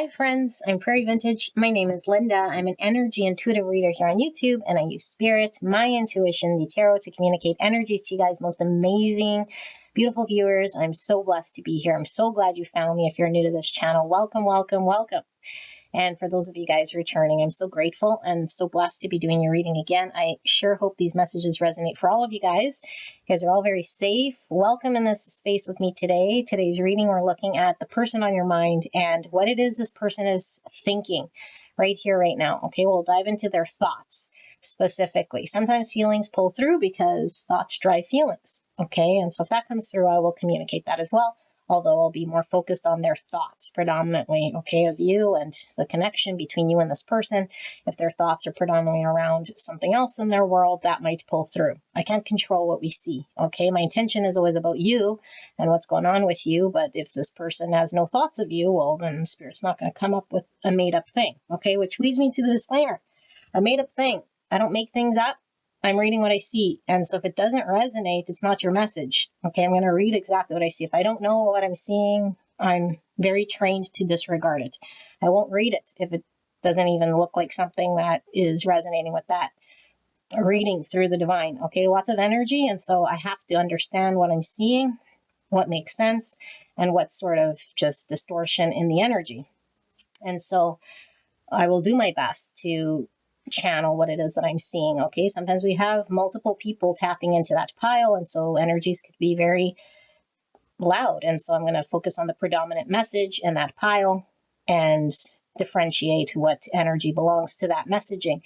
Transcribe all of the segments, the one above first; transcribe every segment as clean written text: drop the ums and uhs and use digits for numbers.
Hi friends, I'm Prairie Vintage. My name is Linda. I'm an energy intuitive reader here on YouTube, and I use spirit, my intuition, the tarot to communicate energies to you guys, most amazing, beautiful viewers. I'm so blessed to be here. I'm so glad you found me. If you're new to this channel, welcome, welcome, welcome. And for those of you guys returning, I'm so grateful and so blessed to be doing your reading again. I sure hope these messages resonate for all of you guys. You guys are all very safe. Welcome in this space with me today. Today's reading, we're looking at the person on your mind and what it is this person is thinking right here, right now. Okay, we'll dive into their thoughts specifically. Sometimes feelings pull through because thoughts drive feelings. Okay, and so if that comes through, I will communicate that as well. Although I'll be more focused on their thoughts predominantly, okay, of you and the connection between you and this person. If their thoughts are predominantly around something else in their world, that might pull through. I can't control what we see, okay? My intention is always about you and what's going on with you, but if this person has no thoughts of you, well, then Spirit's not going to come up with a made-up thing, okay? Which leads me to the disclaimer. A made-up thing. I don't make things up. I'm reading what I see. And so if it doesn't resonate, it's not your message. Okay, I'm going to read exactly what I see. If I don't know what I'm seeing, I'm very trained to disregard it. I won't read it if it doesn't even look like something that is resonating with that reading through the divine. Okay, lots of energy. And so I have to understand what I'm seeing, what makes sense, and what's sort of just distortion in the energy. And so I will do my best to channel what it is that I'm seeing. Okay, sometimes we have multiple people tapping into that pile, and so energies could be very loud. And so I'm going to focus on the predominant message in that pile and differentiate what energy belongs to that messaging.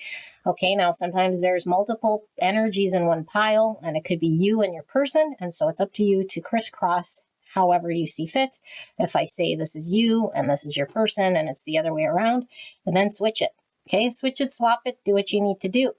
Okay, now sometimes there's multiple energies in one pile, and it could be you and your person, and so it's up to you to crisscross however you see fit. If I say this is you and this is your person and it's the other way around, and then switch it. Okay, switch it, swap it, do what you need to do.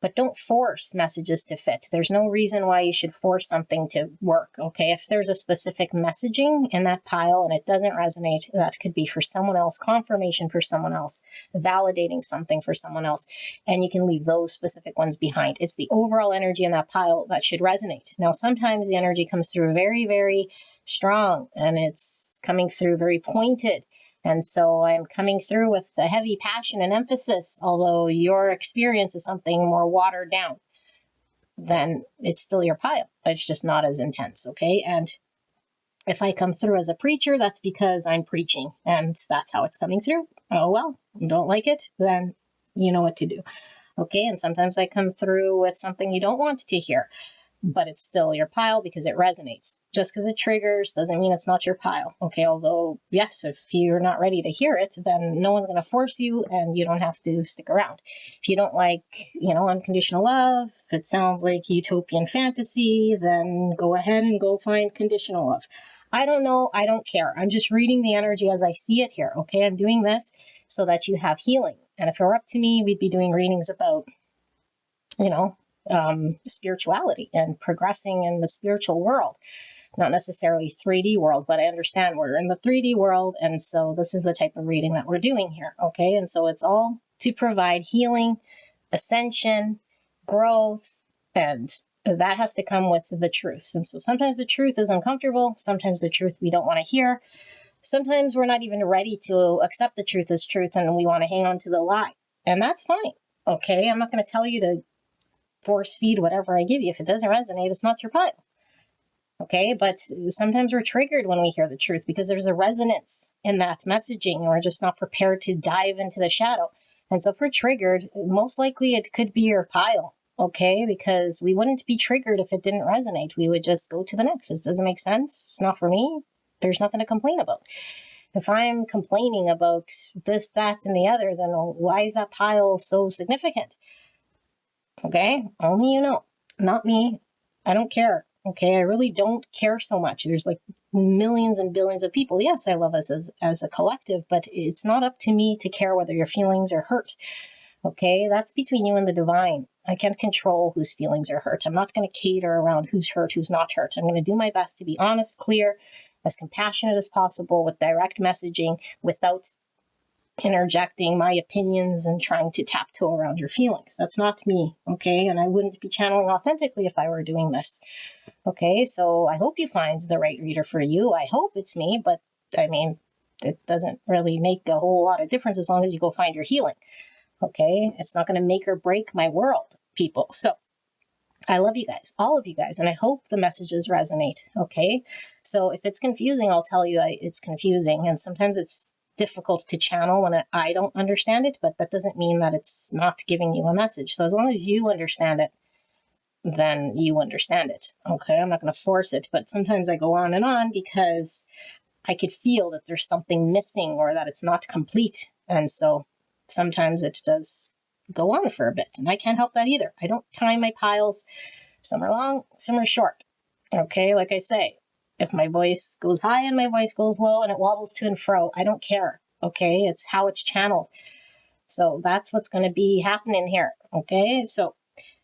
But don't force messages to fit. There's no reason why you should force something to work, okay? If there's a specific messaging in that pile and it doesn't resonate, that could be for someone else, confirmation for someone else, validating something for someone else, and you can leave those specific ones behind. It's the overall energy in that pile that should resonate. Now, sometimes the energy comes through very, very strong, and it's coming through very pointed. And so I'm coming through with a heavy passion and emphasis, although your experience is something more watered down, then it's still your pile. It's just not as intense, okay? And if I come through as a preacher, that's because I'm preaching, and that's how it's coming through. Oh, well, don't like it? Then you know what to do, okay? And sometimes I come through with something you don't want to hear, but it's still your pile because it resonates. Just because it triggers doesn't mean it's not your pile, okay? Although, yes, if you're not ready to hear it, then no one's going to force you, and you don't have to stick around. If you don't like, unconditional love, if it sounds like utopian fantasy, then go ahead and go find conditional love. I don't know. I don't care. I'm just reading the energy as I see it here, okay? I'm doing this so that you have healing. And if it were up to me, we'd be doing readings about, spirituality and progressing in the spiritual world, not necessarily 3D world, but I understand we're in the 3D world. And so this is the type of reading that we're doing here. Okay. And so it's all to provide healing, ascension, growth, and that has to come with the truth. And so sometimes the truth is uncomfortable. Sometimes the truth we don't want to hear. Sometimes we're not even ready to accept the truth as truth, and we want to hang on to the lie. And that's fine. Okay. I'm not going to tell you to force feed whatever I give you. If it doesn't resonate, it's not your pile. Okay, but sometimes we're triggered when we hear the truth because there's a resonance in that messaging, and we're just not prepared to dive into the shadow. And so if we're triggered, most likely it could be your pile, okay? Because we wouldn't be triggered if it didn't resonate. We would just go to the next. It doesn't make sense. It's not for me. There's nothing to complain about. If I'm complaining about this, that, and the other, then why is that pile so significant? Okay, only you know, not me. I don't care. Okay, I really don't care so much. There's like millions and billions of people. Yes, I love us as a collective, but it's not up to me to care whether your feelings are hurt. Okay, that's between you and the divine. I can't control whose feelings are hurt. I'm not going to cater around who's hurt, who's not hurt. I'm going to do my best to be honest, clear, as compassionate as possible with direct messaging without interjecting my opinions and trying to tiptoe around your feelings. That's not me, okay? And I wouldn't be channeling authentically if I were doing this, okay? So I hope you find the right reader for you. I hope it's me, but I mean, it doesn't really make a whole lot of difference as long as you go find your healing. Okay, it's not going to make or break my world, people. So I love you guys, all of you guys, and I hope the messages resonate. Okay, so if it's confusing, I'll tell you it's confusing, and sometimes it's difficult to channel when I don't understand it, but that doesn't mean that it's not giving you a message. So as long as you understand it, then you understand it. Okay, I'm not going to force it, but sometimes I go on and on because I could feel that there's something missing or that it's not complete, and so sometimes it does go on for a bit, and I can't help that either. I don't time my piles. Some are long, some are short. Okay, like I say, if my voice goes high and my voice goes low and it wobbles to and fro, I don't care. Okay, it's how it's channeled. So that's what's going to be happening here. Okay, so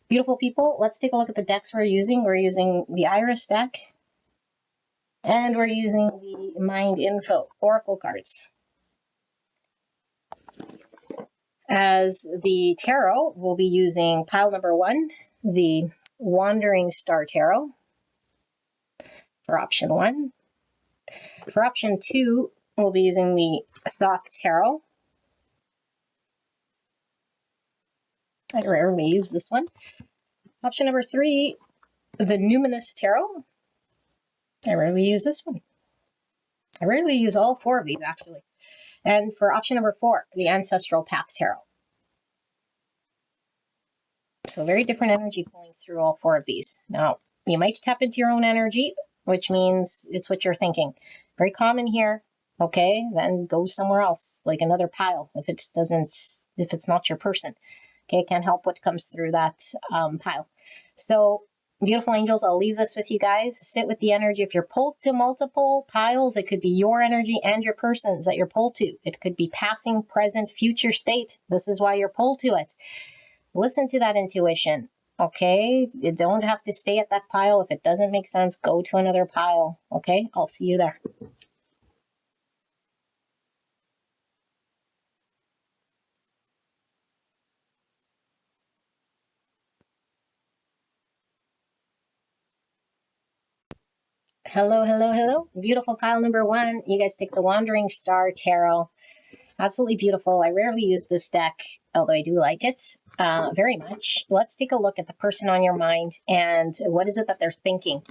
beautiful people, let's take a look at the decks we're using. We're using the Iris deck, and we're using the Mind Info Oracle cards. As the tarot, we'll be using pile number 1, the Wandering Star Tarot, for option 1. For option 2, we'll be using the Thoth Tarot. I rarely use this one. Option number 3, the Nuanced Tarot. I rarely use this one. I rarely use all 4 of these, actually. And for option number 4, the Ancestral Path Tarot. So very different energy flowing through all 4 of these. Now, you might tap into your own energy, which means it's what you're thinking. Very common here. Okay, then go somewhere else, like another pile, if it's not your person. Okay, can't help what comes through that pile. So, beautiful angels, I'll leave this with you guys. Sit with the energy. If you're pulled to multiple piles, it could be your energy and your person's that you're pulled to. It could be passing, present, future state. This is why you're pulled to it. Listen to that intuition. Okay, you don't have to stay at that pile. If it doesn't make sense, go to another pile. Okay, I'll see you there. Hello, hello, hello. Beautiful pile number 1. You guys picked the Wandering Star Tarot. Absolutely beautiful. I rarely use this deck, although I do like it very much. Let's take a look at the person on your mind and what is it that they're thinking.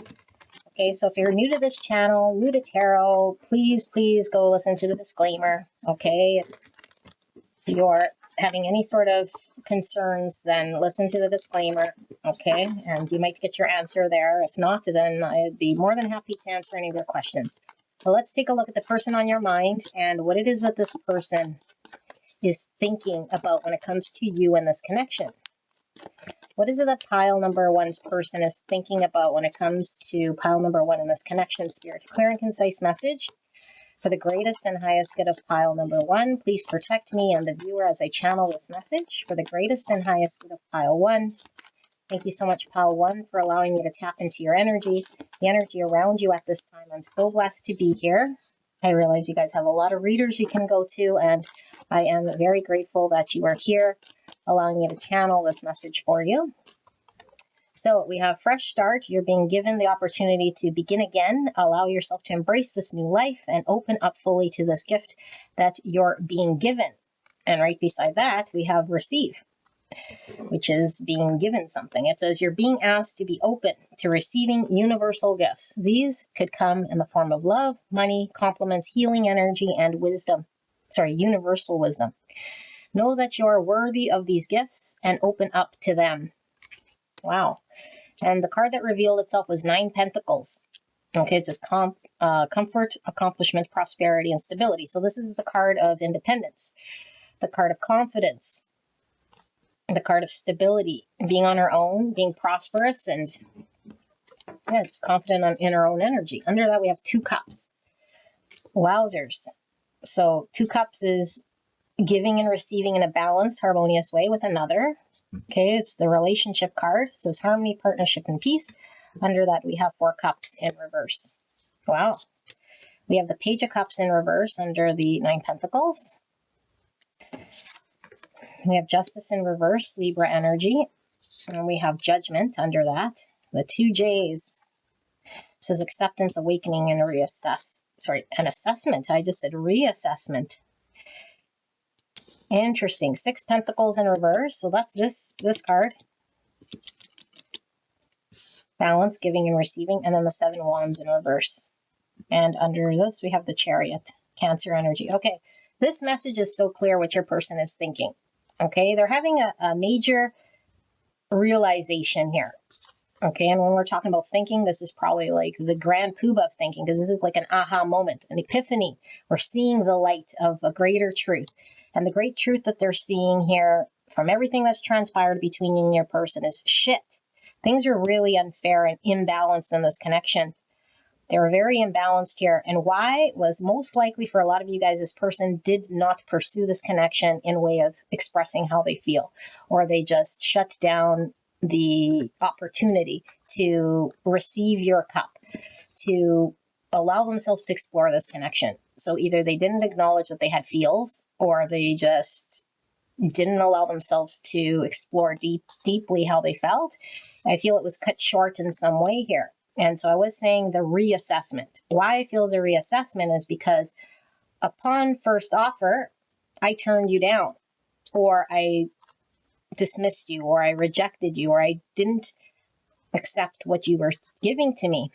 Okay, so if you're new to this channel, new to tarot, please go listen to the disclaimer. Okay, if you're having any sort of concerns, then listen to the disclaimer. Okay, and you might get your answer there. If not, then I'd be more than happy to answer any of your questions. So let's take a look at the person on your mind and what it is that this person is thinking about when it comes to you and this connection. What is it that pile number 1's person is thinking about when it comes to pile number 1 in this connection, Spirit? Clear and concise message. For the greatest and highest good of pile number 1, please protect me and the viewer as I channel this message. For the greatest and highest good of pile 1. Thank you so much, pile 1, for allowing me to tap into your energy, the energy around you at this time. I'm so blessed to be here. I realize you guys have a lot of readers you can go to, and I am very grateful that you are here, allowing me to channel this message for you. So we have fresh start. You're being given the opportunity to begin again. Allow yourself to embrace this new life and open up fully to this gift that you're being given. And right beside that, we have receive, which is being given something. It says you're being asked to be open to receiving universal gifts. These could come in the form of love, money, compliments, healing energy, and wisdom. Universal wisdom. Know that you're worthy of these gifts and open up to them. Wow. And the card that revealed itself was 9 Pentacles. Okay, it says comfort, accomplishment, prosperity, and stability. So this is the card of independence, the card of confidence, the card of stability, being on our own, being prosperous, and just confident in our own energy. Under that, we have 2 cups. Wowzers. So 2 cups is giving and receiving in a balanced, harmonious way with another. Okay, it's the relationship card. It says harmony, partnership, and peace. Under that, we have 4 cups in reverse. Wow. We have the Page of Cups in reverse under the 9 Pentacles. We have Justice in reverse, Libra energy. And we have Judgment under that. The 2 J's. It says acceptance, awakening, and reassess. an assessment. I just said reassessment. Interesting. 6 Pentacles in reverse. So that's this card. Balance, giving and receiving. And then the 7 Wands in reverse. And under this, we have the Chariot. Cancer energy. Okay. This message is so clear what your person is thinking. Okay. They're having a major realization here. Okay. And when we're talking about thinking, this is probably like the grand poobah of thinking, because this is like an aha moment, an epiphany. We're seeing the light of a greater truth. And the great truth that they're seeing here from everything that's transpired between you and your person is shit. Things are really unfair and imbalanced in this connection. They were very imbalanced here. And why was most likely for a lot of you guys, this person did not pursue this connection in way of expressing how they feel, or they just shut down the opportunity to receive your cup, to allow themselves to explore this connection. So either they didn't acknowledge that they had feels, or they just didn't allow themselves to explore deeply how they felt. I feel it was cut short in some way here. And so I was saying the reassessment. Why I feel is a reassessment is because upon first offer, I turned you down, or I dismissed you, or I rejected you, or I didn't accept what you were giving to me.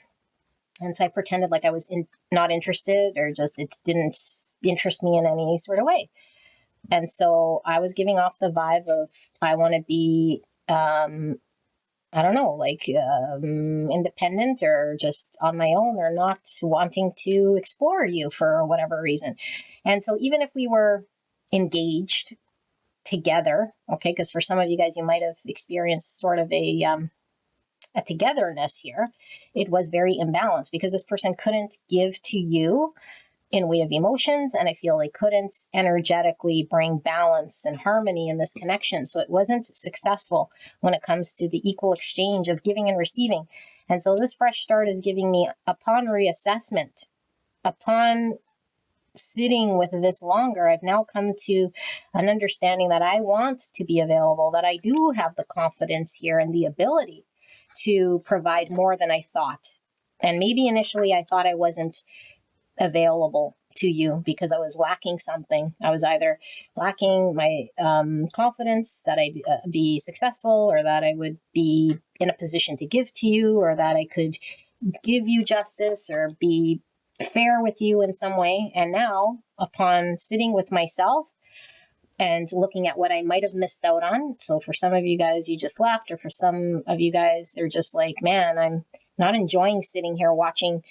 And so I pretended like I was not interested, or just it didn't interest me in any sort of way. And so I was giving off the vibe of I want to be, I don't know, like independent, or just on my own, or not wanting to explore you for whatever reason. And so even if we were engaged together, okay, because for some of you guys, you might have experienced sort of a togetherness here, it was very imbalanced because this person couldn't give to you in way of emotions, and I feel they couldn't energetically bring balance and harmony in this connection. So it wasn't successful when it comes to the equal exchange of giving and receiving. And so this fresh start is giving me, upon reassessment, upon sitting with this longer, I've now come to an understanding that I want to be available, that I do have the confidence here and the ability to provide more than I thought. And maybe initially I thought I wasn't available to you because I was lacking something. I was either lacking my confidence that I'd be successful, or that I would be in a position to give to you, or that I could give you justice or be fair with you in some way. And now, upon sitting with myself and looking at what I might have missed out on. So for some of you guys, you just left, or for some of you guys, they're just like, man, I'm not enjoying sitting here watching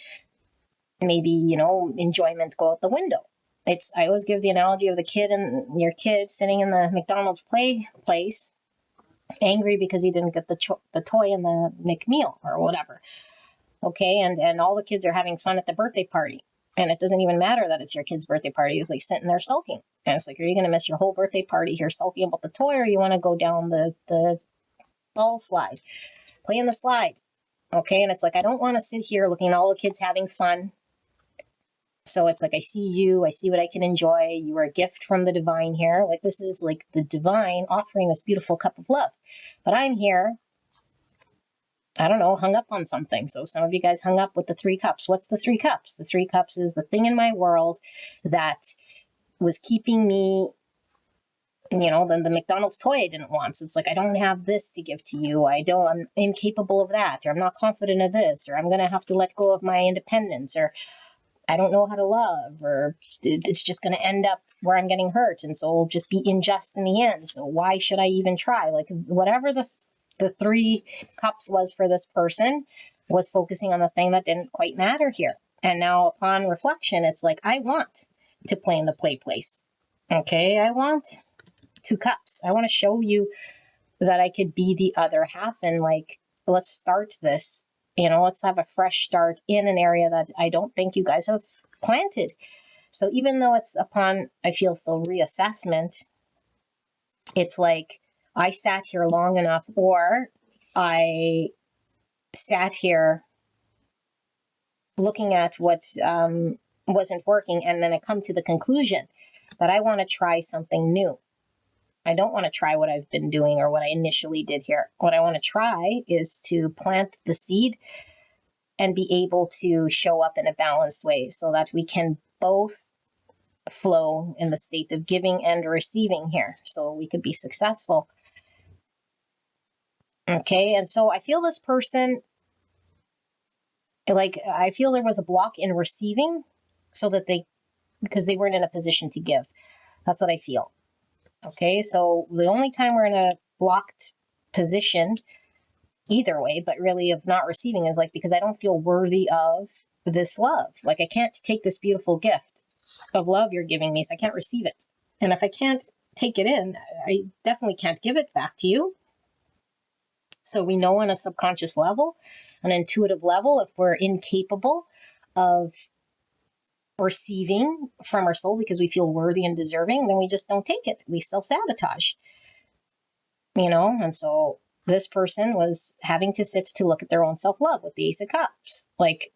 maybe, enjoyment go out the window. I always give the analogy of the kid and your kid sitting in the McDonald's place, angry because he didn't get the toy in the McMeal or whatever. Okay. And all the kids are having fun at the birthday party. And it doesn't even matter that it's your kid's birthday party. It's like sitting there sulking. And it's like, are you going to miss your whole birthday party here sulking about the toy, or you want to go down the ball slide, playing the slide? Okay. And it's like, I don't want to sit here looking at all the kids having fun. So it's like, I see you, I see what I can enjoy. You are a gift from the divine here. Like, this is like the divine offering this beautiful cup of love. But I'm here, I don't know, hung up on something. So some of you guys hung up with the 3 cups. What's the 3 cups? The 3 cups is the thing in my world that was keeping me, the McDonald's toy I didn't want. So it's like, I don't have this to give to you. I'm incapable of that, or I'm not confident of this, or I'm going to have to let go of my independence, or I don't know how to love, or it's just going to end up where I'm getting hurt. And so it'll just be unjust in the end. So why should I even try? Like, whatever the 3 cups was for this person was focusing on the thing that didn't quite matter here. And now upon reflection, it's like, I want to play in the play place. Okay. I want 2 cups. I want to show you that I could be the other half, and like, let's start this. Let's have a fresh start in an area that I don't think you guys have planted. So even though it's upon, I feel still reassessment, it's like I sat here long enough, or I sat here looking at what wasn't working. And then I come to the conclusion that I want to try something new. I don't want to try what I've been doing or what I initially did here. What I want to try is to plant the seed and be able to show up in a balanced way so that we can both flow in the state of giving and receiving here so we could be successful. Okay, and so I feel this person, like, I feel there was a block in receiving so that because they weren't in a position to give. That's what I feel. Okay, so the only time we're in a blocked position, either way, but really of not receiving, is like because I don't feel worthy of this love. Like, I can't take this beautiful gift of love you're giving me, so I can't receive it. And if I can't take it in, I definitely can't give it back to you. So we know on a subconscious level, an intuitive level, if we're incapable of receiving from our soul because we feel worthy and deserving, then we just don't take it. We self-sabotage, and so this person was having to sit to look at their own self-love with the Ace of Cups. Like,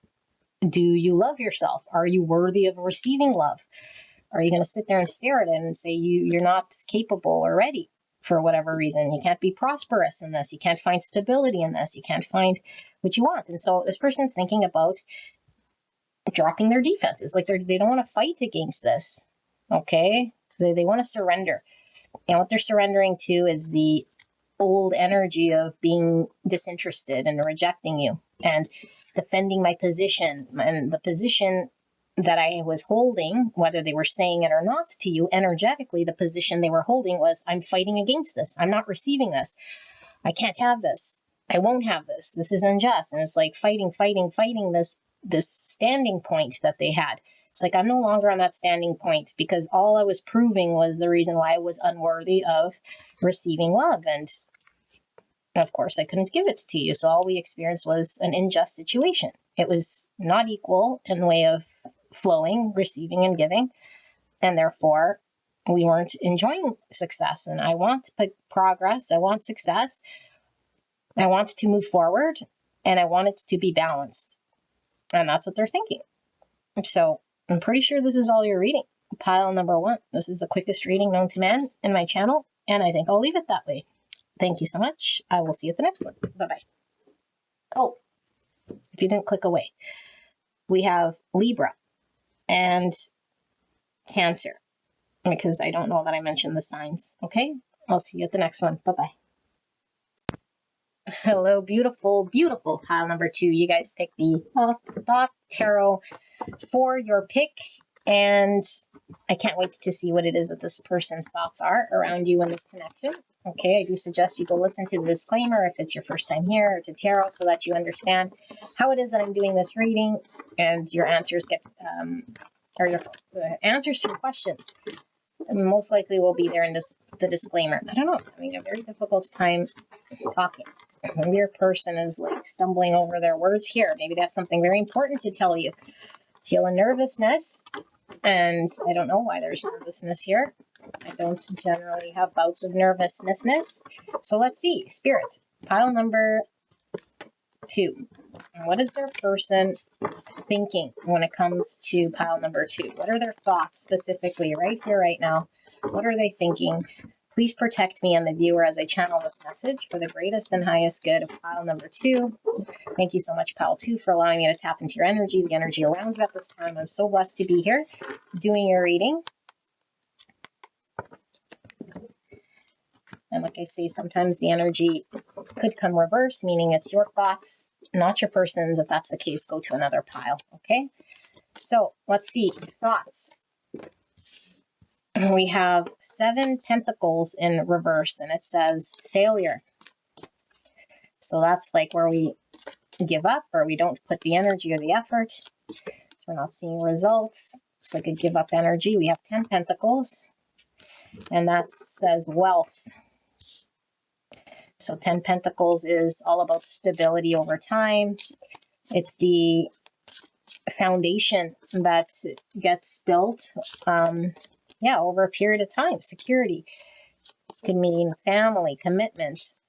do you love yourself? Are you worthy of receiving love? Are you going to sit there and stare at it and say you're not capable or ready for whatever reason? You can't be prosperous in this. You can't find stability in this. You can't find what you want. And so this person's thinking about dropping their defenses. Like, they don't want to fight against this. Okay? They want to surrender. And what they're surrendering to is the old energy of being disinterested and rejecting you and defending my position. And the position that I was holding, whether they were saying it or not to you, energetically, the position they were holding was, I'm fighting against this. I'm not receiving this. I can't have this. I won't have this. This is unjust. And it's like fighting this standing point that they had. It's like, I'm no longer on that standing point because all I was proving was the reason why I was unworthy of receiving love. And of course, I couldn't give it to you. So all we experienced was an unjust situation. It was not equal in the way of flowing, receiving, and giving. And therefore, we weren't enjoying success. And I want progress. I want success. I want to move forward. And I want it to be balanced. And that's what they're thinking. So I'm pretty sure this is all you're reading. Pile number 1. This is the quickest reading known to man in my channel. And I think I'll leave it that way. Thank you so much. I will see you at the next one. Bye-bye. Oh, if you didn't click away, we have Libra and Cancer, because I don't know that I mentioned the signs. Okay, I'll see you at the next one. Bye-bye. Hello, beautiful, beautiful pile number 2. You guys picked the Thought Tarot for your pick, and I can't wait to see what it is that this person's thoughts are around you in this connection. Okay, I do suggest you go listen to the disclaimer if it's your first time here, or to tarot, so that you understand how it is that I'm doing this reading, and your answers your answers to your questions most likely will be there in the disclaimer. I don't know, I'm having a very difficult time talking. Maybe your person is like stumbling over their words here. Maybe they have something very important to tell you. Feel a nervousness, and I don't know why there's nervousness here. I don't generally have bouts of nervousness. So let's see. Spirit, pile number 2. What is their person thinking when it comes to pile number 2? What are their thoughts specifically right here, right now? What are they thinking? Please protect me and the viewer as I channel this message for the greatest and highest good of pile number 2. Thank you so much, pile 2, for allowing me to tap into your energy, the energy around you at this time. I'm so blessed to be here doing your reading. And like I say, sometimes the energy could come reverse, meaning it's your thoughts, not your person's. If that's the case, go to another pile, okay? So let's see, thoughts. We have 7 pentacles in reverse, and it says failure. So that's like where we give up, or we don't put the energy or the effort. So we're not seeing results. It's like a give up energy. We have 10 pentacles, and that says wealth. So 10 pentacles is all about stability over time. It's the foundation that gets built, over a period of time. Security could mean family, commitments,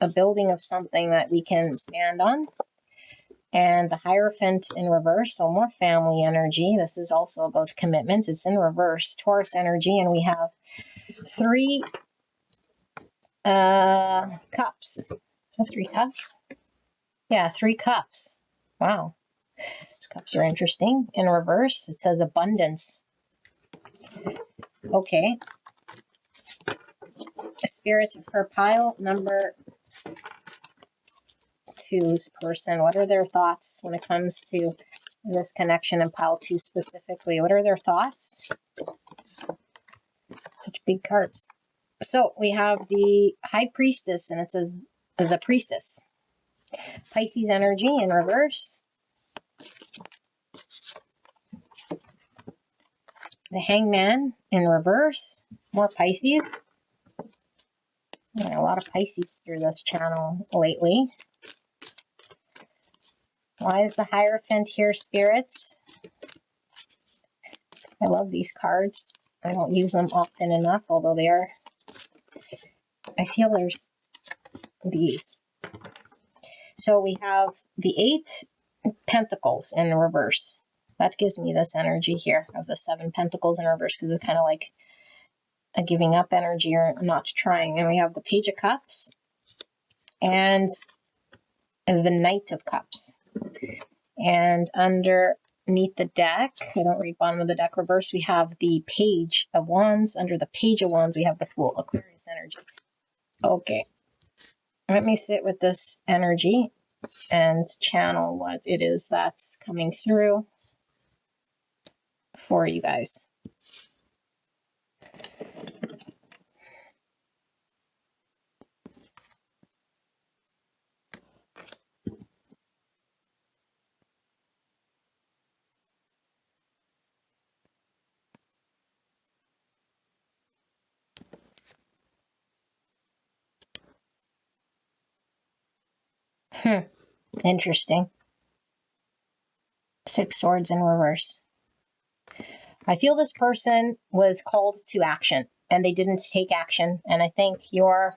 a building of something that we can stand on. And the Hierophant in reverse, so more family energy. This is also about commitments. It's in reverse, Taurus energy, and we have 3 cups. So 3 cups? Yeah, 3 cups. Wow. These cups are interesting. In reverse, it says abundance. Okay. Spirit for pile number 2's person. What are their thoughts when it comes to this connection in pile 2 specifically? What are their thoughts? Such big cards. So we have the High Priestess, and it says the Priestess. Pisces energy in reverse. The Hangman in reverse. More Pisces. A lot of Pisces through this channel lately. Why is the Hierophant here, spirits? I love these cards. I don't use them often enough, although they are. I feel there's these. So we have the 8 Pentacles in reverse. That gives me this energy here of the 7 Pentacles in reverse, because it's kind of like a giving up energy or not trying. And we have the Page of Cups and the Knight of Cups. And underneath the deck, I don't read bottom of the deck reverse, we have the Page of Wands. Under the Page of Wands, we have the Fool, Aquarius energy. Okay. Let me sit with this energy and channel what it is that's coming through for you guys. Interesting. 6 Swords in reverse. I feel this person was called to action and they didn't take action. And I think you're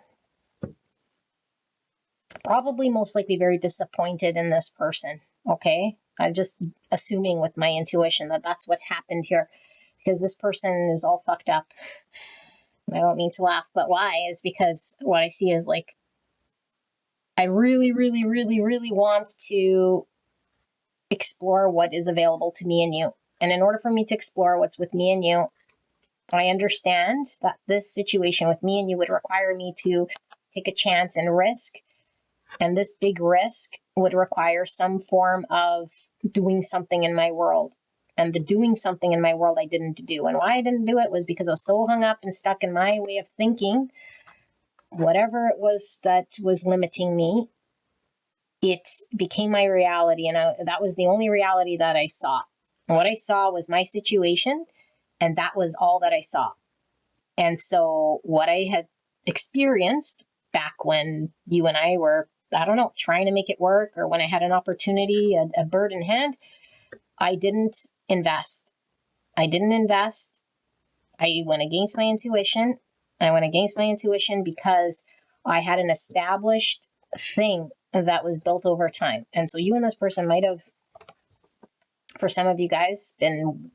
probably most likely very disappointed in this person. Okay. I'm just assuming with my intuition that that's what happened here, because this person is all fucked up. I don't mean to laugh, but why is because what I see is like, I really, really, really, really want to explore what is available to me and you. And in order for me to explore what's with me and you, I understand that this situation with me and you would require me to take a chance and risk. And this big risk would require some form of doing something in my world. And the doing something in my world I didn't do. And why I didn't do it was because I was so hung up and stuck in my way of thinking. Whatever it was that was limiting me, it became my reality. And that was the only reality that I saw. And what I saw was my situation. And that was all that I saw. And so what I had experienced back when you and I were, I don't know, trying to make it work, or when I had an opportunity, a bird in hand, I didn't invest. I didn't invest. I went against my intuition. I went against my intuition because I had an established thing that was built over time. And so you and this person might have, for some of you guys, been,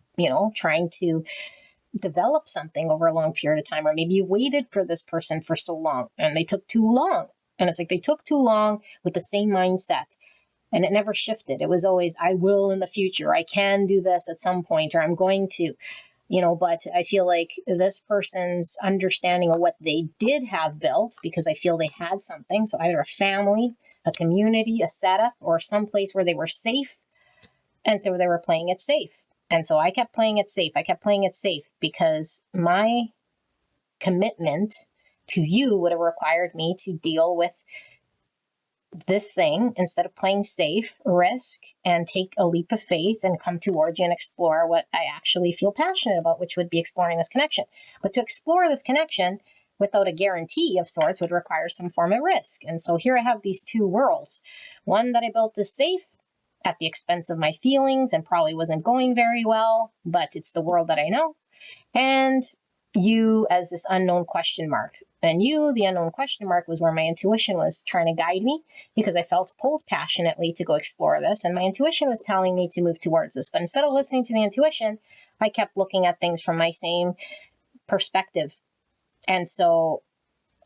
trying to develop something over a long period of time, or maybe you waited for this person for so long and they took too long. And it's like they took too long with the same mindset and it never shifted. It was always, I will in the future. I can do this at some point, or I'm going to, but I feel like this person's understanding of what they did have built, because I feel they had something. So either a family, a community, a setup, or some place where they were safe. And so they were playing it safe. And so I kept playing it safe. I kept playing it safe because my commitment to you would have required me to deal with this thing instead of playing safe, risk, and take a leap of faith and come towards you and explore what I actually feel passionate about, which would be exploring this connection. But to explore this connection without a guarantee of sorts would require some form of risk. And so here I have these two worlds. One that I built is safe, at the expense of my feelings, and probably wasn't going very well, but it's the world that I know. And you as this unknown question mark. And you, the unknown question mark, was where my intuition was trying to guide me, because I felt pulled passionately to go explore this. And my intuition was telling me to move towards this. But instead of listening to the intuition, I kept looking at things from my same perspective. And so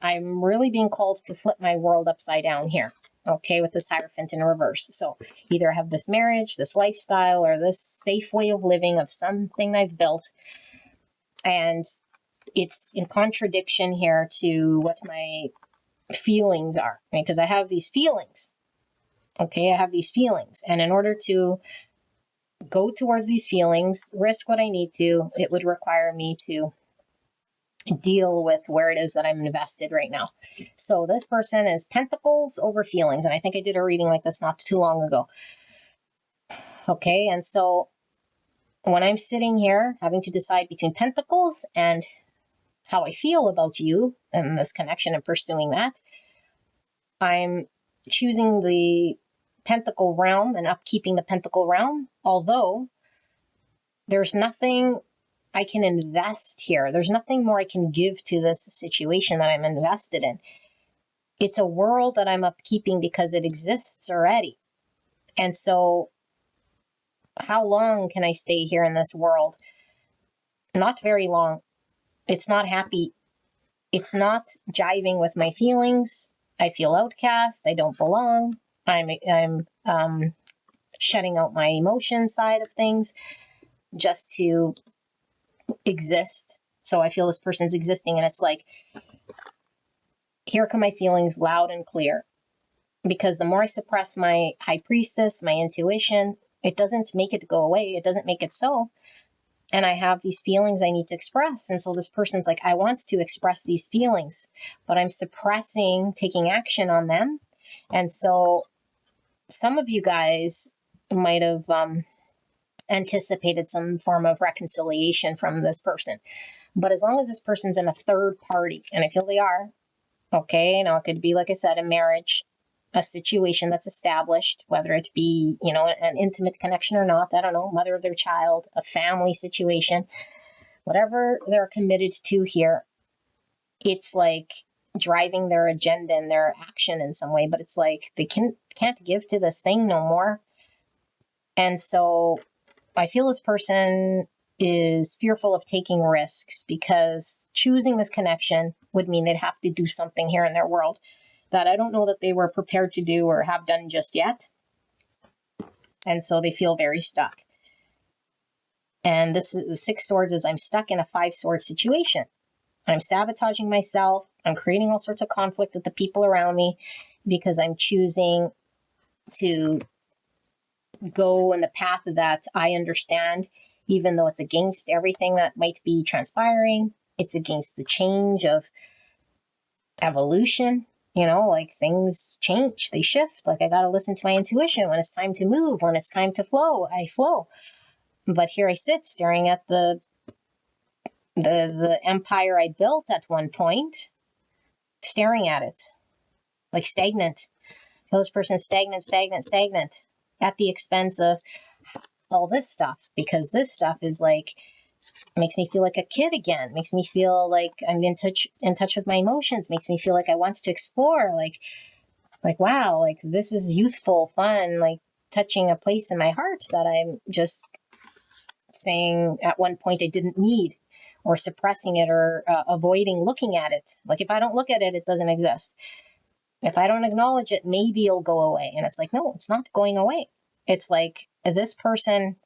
I'm really being called to flip my world upside down here. okay, with this Hierophant in reverse. So either I have this marriage, this lifestyle, or this safe way of living of something I've built, and it's in contradiction here to what my feelings are, because I have these feelings. Okay, I have these feelings, and in order to go towards these feelings, risk what I need to, it would require me to deal with where it is that I'm invested right now. So this person is Pentacles over feelings, and I think I did a reading like this not too long ago. Okay, and so when I'm sitting here having to decide between Pentacles and how I feel about you and this connection and pursuing that, I'm choosing the Pentacle realm and upkeeping the Pentacle realm, although there's nothing I can invest here. There's nothing more I can give to this situation that I'm invested in. It's a world that I'm upkeeping because it exists already. And so how long can I stay here in this world? Not very long. It's not happy. It's not jiving with my feelings. I feel outcast. I don't belong. I'm shutting out my emotion side of things just to exist. So I feel this person's existing, and it's like, here come my feelings loud and clear. Because the more I suppress my high priestess, my intuition, it doesn't make it go away. It doesn't make it so. And I have these feelings I need to express. And so this person's like, I want to express these feelings, but I'm suppressing taking action on them. And so some of you guys might have anticipated some form of reconciliation from this person. But as long as this person's in a third party, and I feel they are, okay, now it could be, like I said, a marriage, a situation that's established, whether it be, an intimate connection or not, I don't know, mother of their child, a family situation, whatever they're committed to here, it's like driving their agenda and their action in some way, but it's like they can't give to this thing no more. And so I feel this person is fearful of taking risks, because choosing this connection would mean they'd have to do something here in their world that I don't know that they were prepared to do or have done just yet. And so they feel very stuck. And this is the Six Swords, is I'm stuck in a Five Sword situation. I'm sabotaging myself. I'm creating all sorts of conflict with the people around me because I'm choosing to go in the path that I understand, even though it's against everything that might be transpiring. It's against the change of evolution. Like things change, they shift. Like I got to listen to my intuition. When it's time to move, when it's time to flow, I flow. But here I sit staring at the empire I built at one point, staring at it like stagnant. This person's stagnant at the expense of all this stuff, because this stuff is like, makes me feel like a kid again, makes me feel like I'm in touch with my emotions, makes me feel like I want to explore, like wow, like this is youthful fun, like touching a place in my heart that I'm just saying at one point I didn't need, or suppressing it, or avoiding looking at it. Like if I don't look at it, it doesn't exist. If I don't acknowledge it, maybe it'll go away. And it's like, no, it's not going away. It's like this person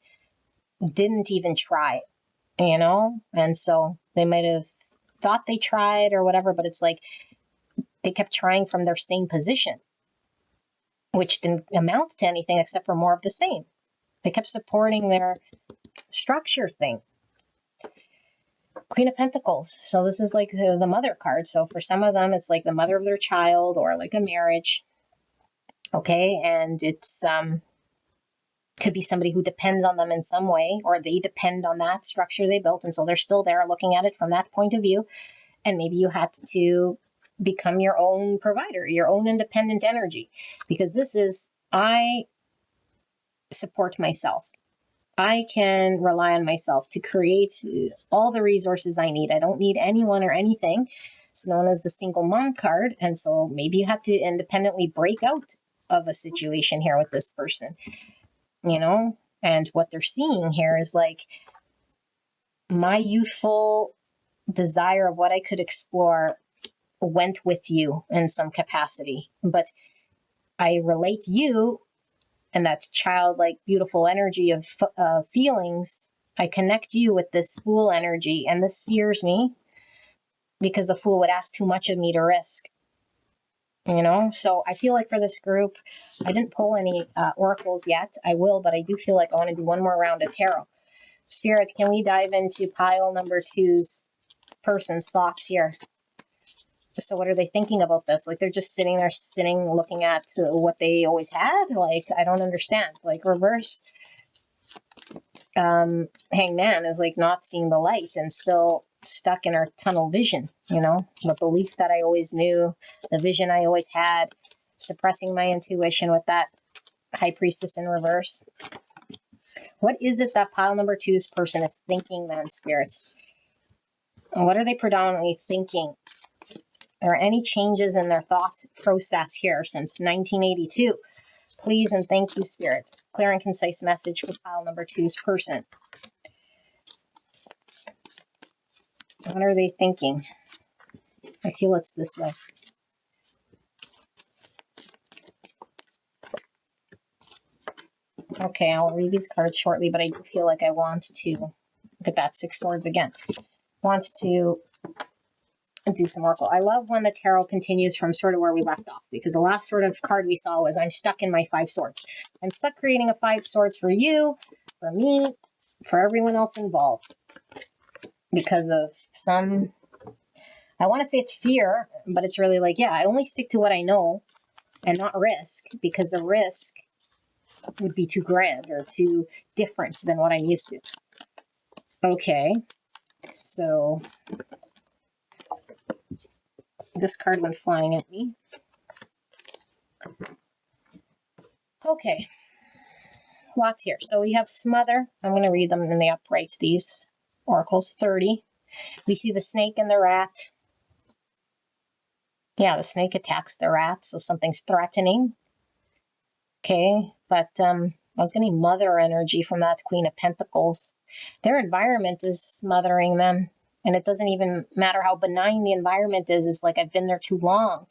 didn't even try, and so they might have thought they tried or whatever, but it's like they kept trying from their same position, which didn't amount to anything except for more of the same. They kept supporting their structure thing. Queen of Pentacles. So this is like the mother card. So for some of them, it's like the mother of their child, or like a marriage. Okay. And it's, could be somebody who depends on them in some way, or they depend on that structure they built. And so they're still there looking at it from that point of view. And maybe you had to become your own provider, your own independent energy, because this is, I support myself. I can rely on myself to create all the resources I need. I don't need anyone or anything. It's known as the single mom card. And so maybe you have to independently break out of a situation here with this person, and what they're seeing here is like my youthful desire of what I could explore went with you in some capacity, but I relate to you, and that's childlike, beautiful energy of feelings. I connect you with this fool energy, and this fears me because the fool would ask too much of me to risk. So I feel like for this group, I didn't pull any oracles yet. I will, but I do feel like I want to do one more round of tarot. Spirit, can we dive into pile number 2's person's thoughts here? So what are they thinking about this? Like, they're just sitting there, looking at what they always had. Like, I don't understand. Like, reverse hangman is like not seeing the light and still stuck in our tunnel vision, the belief that I always knew, the vision I always had, suppressing my intuition with that high priestess in reverse. What is it that pile number 2's person is thinking, then, Spirit? And what are they predominantly thinking? Are there any changes in their thought process here since 1982? Please and thank you, Spirit. Clear and concise message for pile number 2's person. What are they thinking? I feel it's this way. Okay, I'll read these cards shortly, but I do feel like I want to look at that 6 swords again. Want to do some oracle. I love when the tarot continues from sort of where we left off, because the last sort of card we saw was I'm stuck in my 5 swords. I'm stuck creating a 5 swords for you, for me, for everyone else involved. Because of some, I want to say it's fear, but it's really like, I only stick to what I know and not risk, because the risk would be too grand or too different than what I'm used to. Okay, so this card went flying at me. Okay, lots here. So we have smother. I'm going to read them in the upright, these oracles. 30. We see the snake and the rat. Yeah, the snake attacks the rat, so something's threatening. Okay, but I was getting mother energy from that Queen of Pentacles. Their environment is smothering them, and it doesn't even matter how benign the environment is. It's like, I've been there too long.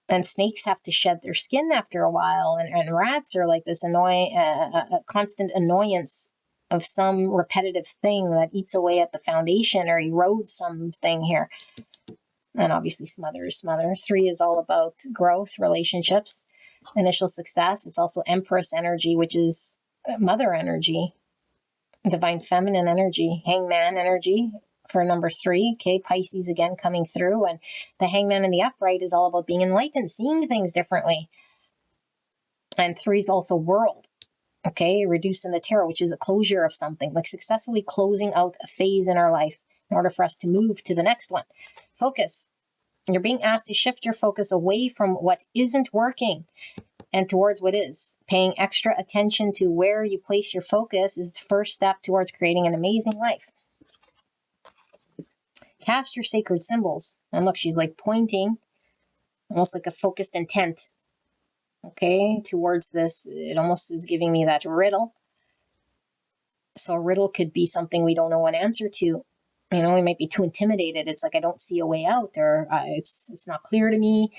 And snakes have to shed their skin after a while, and rats are like this a constant annoyance of some repetitive thing that eats away at the foundation or erodes something here. And obviously smother is smother. 3 is all about growth, relationships, initial success. It's also Empress energy, which is mother energy, divine feminine energy, hangman energy for number 3. Okay, Pisces again coming through. And the hangman in the upright is all about being enlightened, seeing things differently. And 3 is also world. Okay, reduced in the tarot, which is a closure of something, like successfully closing out a phase in our life in order for us to move to the next one. Focus. You're being asked to shift your focus away from what isn't working and towards what is. Paying extra attention to where you place your focus is the first step towards creating an amazing life. Cast your sacred symbols. And look, she's like pointing, almost like a focused intent. Okay, towards this. It almost is giving me that riddle. So a riddle could be something we don't know an answer to. We might be too intimidated. It's like, I don't see a way out, or it's not clear to me.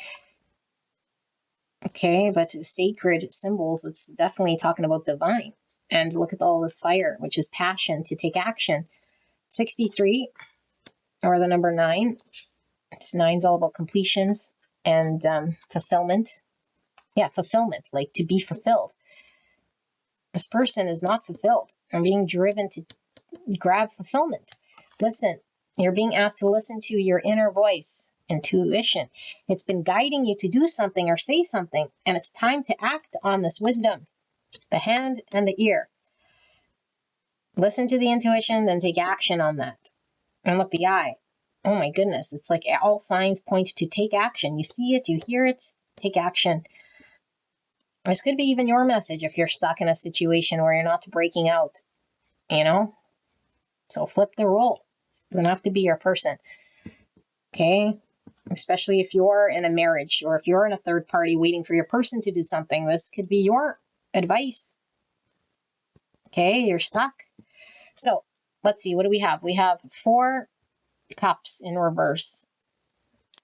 Okay, but sacred symbols, it's definitely talking about divine. And look at all this fire, which is passion to take action. 63, or the number 9. 9's all about completions and fulfillment. Yeah, fulfillment, like to be fulfilled. This person is not fulfilled and being driven to grab fulfillment. Listen, you're being asked to listen to your inner voice, intuition. It's been guiding you to do something or say something, and it's time to act on this wisdom. The hand and the ear. Listen to the intuition, then take action on that. And look, the eye. Oh my goodness, it's like all signs point to take action. You see it, you hear it, take action. This could be even your message if you're stuck in a situation where you're not breaking out, So flip the role. Doesn't have to be your person. Okay? Especially if you're in a marriage or if you're in a third party waiting for your person to do something, this could be your advice. Okay? You're stuck. So let's see. What do we have? We have 4 cups in reverse.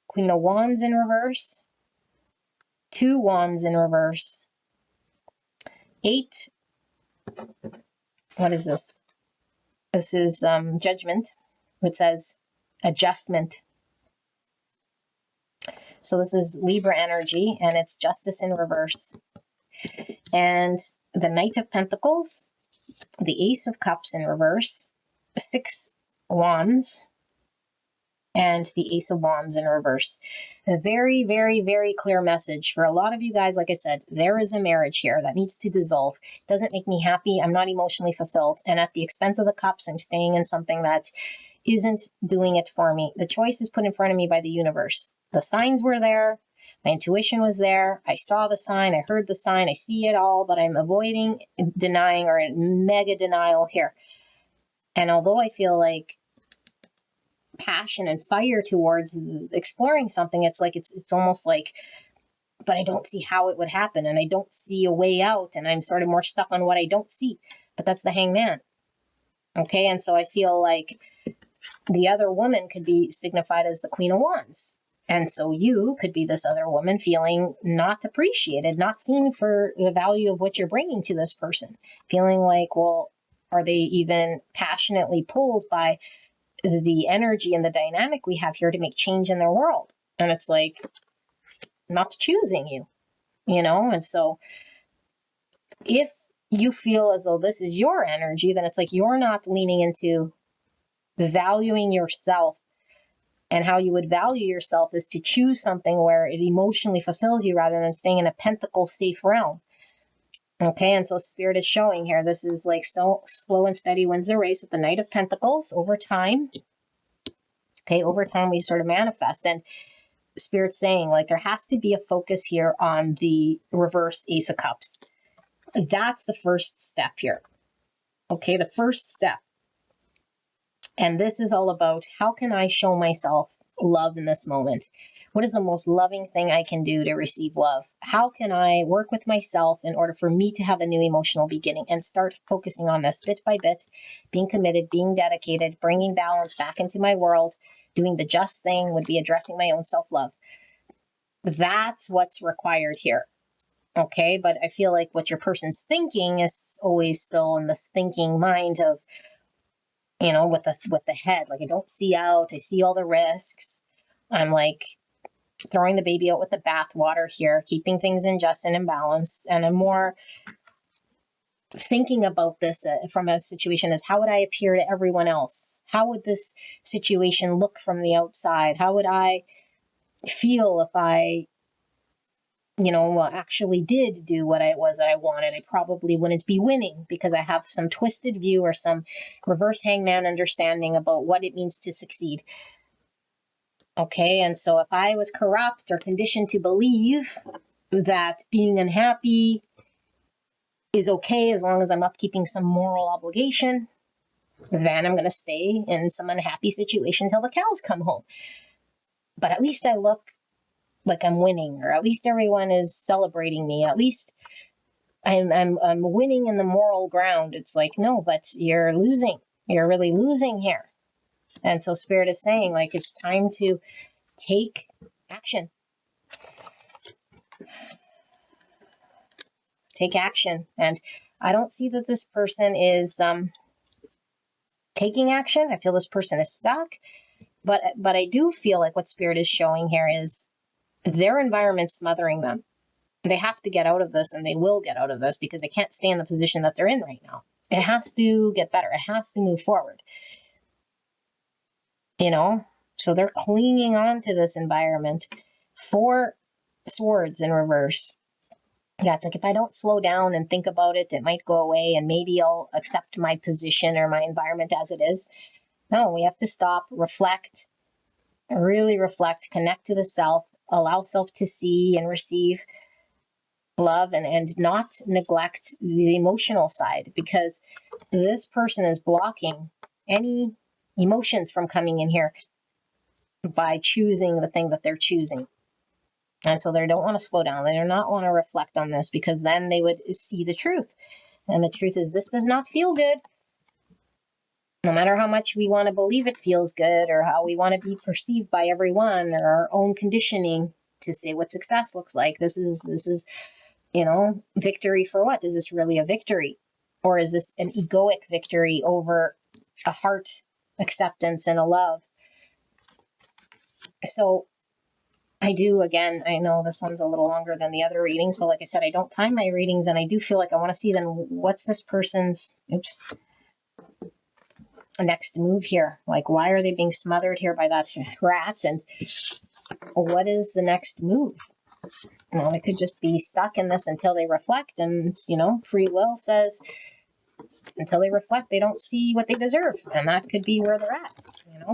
Queen of Wands in reverse. 2 wands in reverse, 8, what is this? This is judgment. It says adjustment. So this is Libra energy, and it's justice in reverse. And the Knight of Pentacles, the Ace of Cups in reverse, 6 wands, and the Ace of Wands in reverse. A very, very, very clear message for a lot of you guys. Like I said, there is a marriage here that needs to dissolve. It doesn't make me happy. I'm not emotionally fulfilled. And at the expense of the cups, I'm staying in something that isn't doing it for me. The choice is put in front of me by the universe. The signs were there. My intuition was there. I saw the sign. I heard the sign. I see it all, but I'm avoiding, denying, or in mega denial here. And although I feel like passion and fire towards exploring something, it's like it's almost like, but I don't see how it would happen, and I don't see a way out, and I'm sort of more stuck on what I don't see. But that's the Hangman. Okay, and so I feel like the other woman could be signified as the Queen of Wands. And so you could be this other woman feeling not appreciated, not seen for the value of what you're bringing to this person, feeling like, well, are they even passionately pulled by the energy and the dynamic we have here to make change in their world? And it's like, not choosing you, And so if you feel as though this is your energy, then it's like you're not leaning into valuing yourself. And how you would value yourself is to choose something where it emotionally fulfills you rather than staying in a pentacle safe realm. Okay, and so Spirit is showing here, this is like slow and steady wins the race with the Knight of Pentacles over time. Okay, over time we sort of manifest. And Spirit's saying, like, there has to be a focus here on the reverse Ace of Cups. That's the first step here. Okay, the first step. And this is all about, how can I show myself love in this moment? What is the most loving thing I can do to receive love? How can I work with myself in order for me to have a new emotional beginning, and start focusing on this bit by bit, being committed, being dedicated, bringing balance back into my world, doing the just thing would be addressing my own self-love. That's what's required here. Okay, but I feel like what your person's thinking is always still in this thinking mind of, with the head, like, I don't see out, I see all the risks. I'm like throwing the baby out with the bathwater here, keeping things in just and in balance. And I'm more thinking about this from a situation as, how would I appear to everyone else? How would this situation look from the outside? How would I feel if I actually did do what it was that I wanted? I probably wouldn't be winning, because I have some twisted view or some reverse Hangman understanding about what it means to succeed. Okay, and so if I was corrupt or conditioned to believe that being unhappy is okay as long as I'm upkeeping some moral obligation, then I'm going to stay in some unhappy situation till the cows come home. But at least I look like I'm winning, or at least everyone is celebrating me. At least I'm winning in the moral ground. It's like, no, but you're losing. You're really losing here. And so Spirit is saying, like, it's time to take action. Take action. And I don't see that this person is taking action. I feel this person is stuck. But I do feel like what Spirit is showing here is their environment's smothering them. They have to get out of this, and they will get out of this, because they can't stay in the position that they're in right now. It has to get better. It has to move forward. So they're clinging on to this environment. 4 swords in reverse. Yeah, it's like, if I don't slow down and think about it, it might go away, and maybe I'll accept my position or my environment as it is. No, we have to stop, reflect, really reflect, connect to the self, allow self to see and receive love, and not neglect the emotional side, because this person is blocking any emotions from coming in here by choosing the thing that they're choosing. And so they don't want to slow down. They do not want to reflect on this, because then they would see the truth. And the truth is, this does not feel good. No matter how much we want to believe it feels good, or how we want to be perceived by everyone, or our own conditioning, to say what success looks like. This is, victory for what? Is this really a victory? Or is this an egoic victory over a heart acceptance and a love? So I know this one's a little longer than the other readings, but like I said, I don't time my readings, and I do feel like I want to see then what's this person's, next move here? Like, why are they being smothered here by that rat? And what is the next move? They could just be stuck in this until they reflect, and, free will says until they reflect, they don't see what they deserve, and that could be where they're at,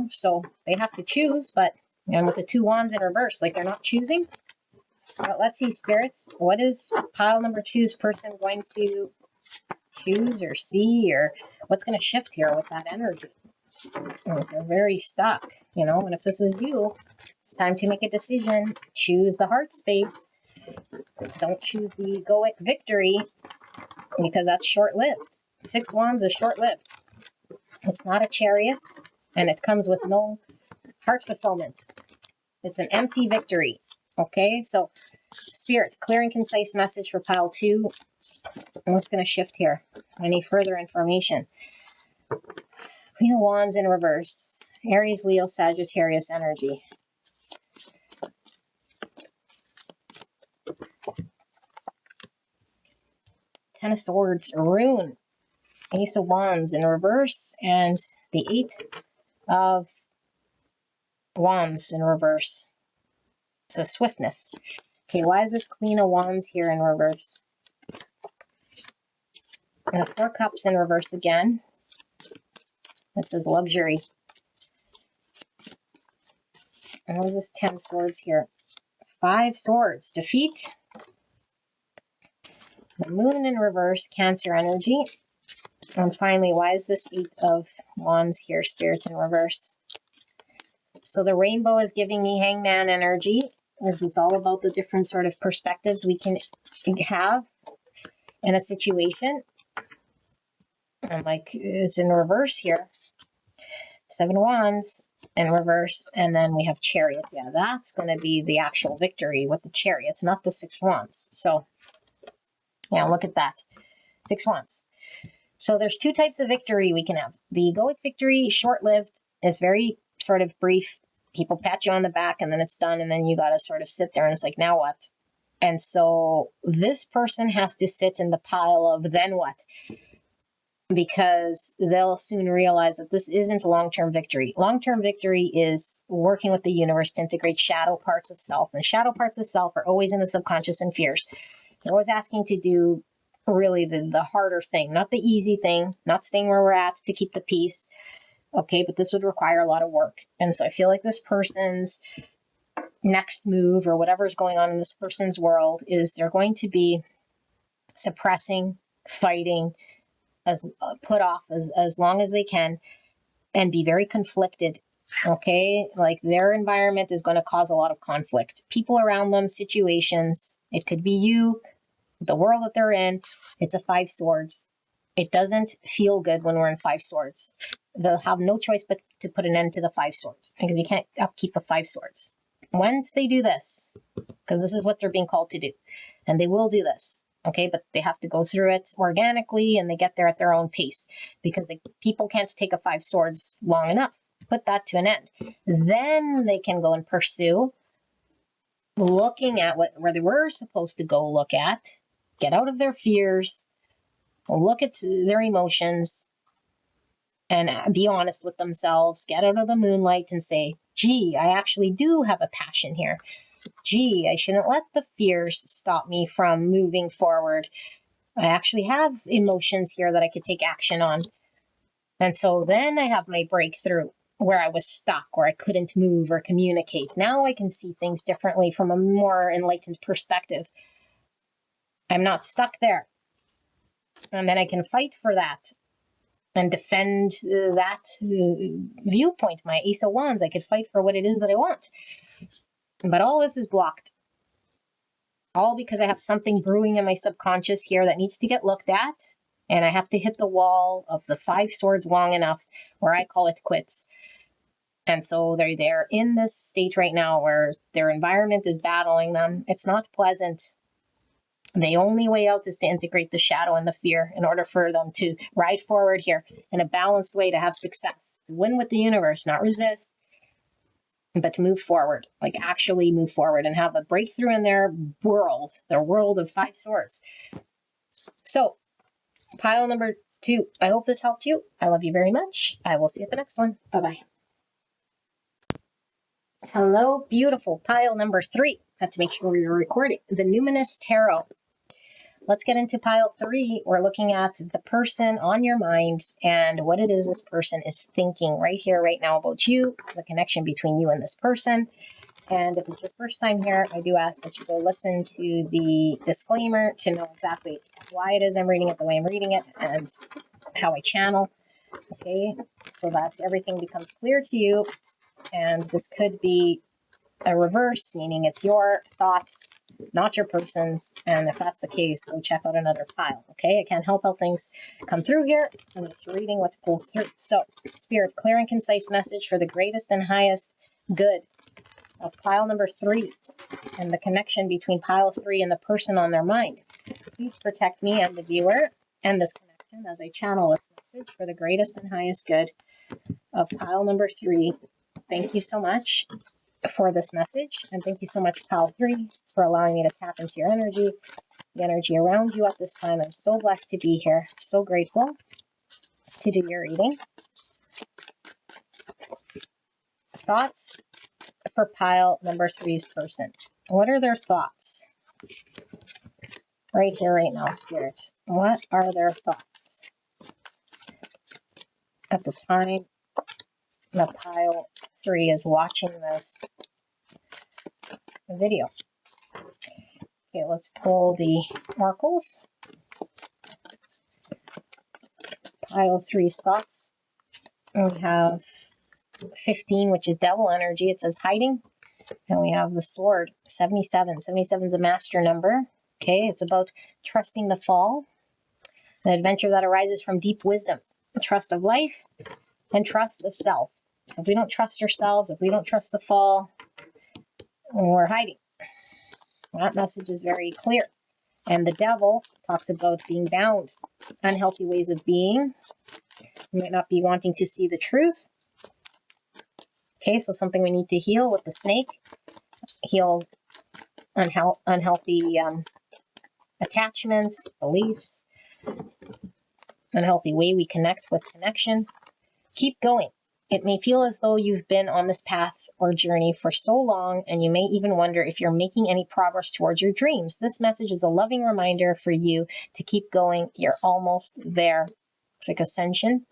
so they have to choose, and with the 2 wands in reverse, like they're not choosing. But let's see, spirits, what is pile number 2's person going to choose or see, or what's going to shift here with that energy? They're very stuck, and if this is you, it's time to make a decision. Choose the heart space. Don't choose the egoic victory, because that's short-lived. 6 wands is short-lived. It's not a Chariot, and it comes with no heart fulfillment. It's an empty victory. Okay, so Spirit, clear and concise message for pile 2. What's going to shift here? I need further information. Queen of Wands in reverse. Aries, Leo, Sagittarius energy. Ten of Swords, Rune. Ace of Wands in reverse, and the 8 of Wands in reverse. So swiftness. Okay, why is this Queen of Wands here in reverse? And the 4 Cups in reverse again. It says luxury. And what is this 10 Swords here? 5 Swords, defeat. The Moon in reverse, Cancer energy. And finally, why is this 8 of Wands here, Spirits in reverse? So the rainbow is giving me Hangman energy, as it's all about the different sort of perspectives we can have in a situation. And like it's in reverse here. 7 Wands in reverse, and then we have Chariot. Yeah, that's going to be the actual victory with the Chariots, not the 6 Wands. So, yeah, look at that. 6 Wands. So there's 2 types of victory we can have. The egoic victory, short-lived, is very sort of brief. People pat you on the back and then it's done, and then you got to sort of sit there and it's like, now what? And so this person has to sit in the pile of then what? Because they'll soon realize that this isn't long-term victory. Long-term victory is working with the universe to integrate shadow parts of self. And shadow parts of self are always in the subconscious and fears. They're always asking to do really the harder thing, not the easy thing, not staying where we're at to keep the peace. Okay, but this would require a lot of work. And so I feel like this person's next move or whatever's going on in this person's world is they're going to be suppressing, fighting, put off as long as they can, and be very conflicted. Okay, like their environment is going to cause a lot of conflict. People around them, situations, it could be you, the world that they're in. It's a 5 Swords. It doesn't feel good when we're in 5 Swords. They'll have no choice but to put an end to the 5 Swords, because you can't upkeep a 5 Swords. Once they do this, because this is what they're being called to do, and they will do this, okay, but they have to go through it organically, and they get there at their own pace, because people can't take a 5 Swords long enough. Put that to an end. Then they can go and pursue looking at where they were supposed to go look at, get out of their fears, look at their emotions, and be honest with themselves, get out of the moonlight and say, gee, I actually do have a passion here. Gee, I shouldn't let the fears stop me from moving forward. I actually have emotions here that I could take action on. And so then I have my breakthrough where I was stuck, where I couldn't move or communicate. Now I can see things differently from a more enlightened perspective. I'm not stuck there. And then I can fight for that and defend that viewpoint. My Ace of Wands, I could fight for what it is that I want. But all this is blocked. All because I have something brewing in my subconscious here that needs to get looked at. And I have to hit the wall of the 5 Swords long enough where I call it quits. And so they're in this state right now where their environment is battling them. It's not pleasant. The only way out is to integrate the shadow and the fear in order for them to ride forward here in a balanced way, to have success, to win with the universe, not resist, but to move forward, like actually move forward and have a breakthrough in their world of 5 swords. So pile number 2, I hope this helped you. I love you very much. I will see you at the next one. Bye-bye. Hello, beautiful. Pile number 3. Had to make sure we were recording. The Nuanced Tarot. Let's get into pile 3. We're looking at the person on your mind and what it is this person is thinking right here, right now about you, the connection between you and this person. And if it's your first time here, I do ask that you go listen to the disclaimer to know exactly why it is I'm reading it the way I'm reading it and how I channel. Okay, so that everything becomes clear to you. And this could be a reverse, meaning it's your thoughts, not your person's. And if that's the case, go check out another pile. Okay, I can't help how things come through here. I'm just reading what pulls through. So, Spirit, clear and concise message for the greatest and highest good of pile number 3 and the connection between pile 3 and the person on their mind. Please protect me and the viewer and this connection as I channel this message for the greatest and highest good of pile number 3. Thank you so much for this message, and thank you so much, pile 3, for allowing me to tap into your energy, the energy around you at this time. I'm so blessed to be here, so grateful to do your reading. Thoughts for pile number 3's person. What are their thoughts? Right here, right now, Spirit. What are their thoughts at the time that pile 3 is watching this video? Okay, let's pull the oracles. Pile 3's thoughts. We have 15, which is devil energy. It says hiding. And we have the sword, 77. 77 is a master number. Okay, it's about trusting the fall, an adventure that arises from deep wisdom, trust of life, and trust of self. So if we don't trust ourselves, if we don't trust the fall, we're hiding. That message is very clear. And the devil talks about being bound, unhealthy ways of being. You might not be wanting to see the truth. Okay, so something we need to heal with the snake. Heal unhealthy attachments, beliefs, unhealthy way we connect with connection. Keep going. It may feel as though you've been on this path or journey for so long, and you may even wonder if you're making any progress towards your dreams. This message is a loving reminder for you to keep going. You're almost there. It's like ascension.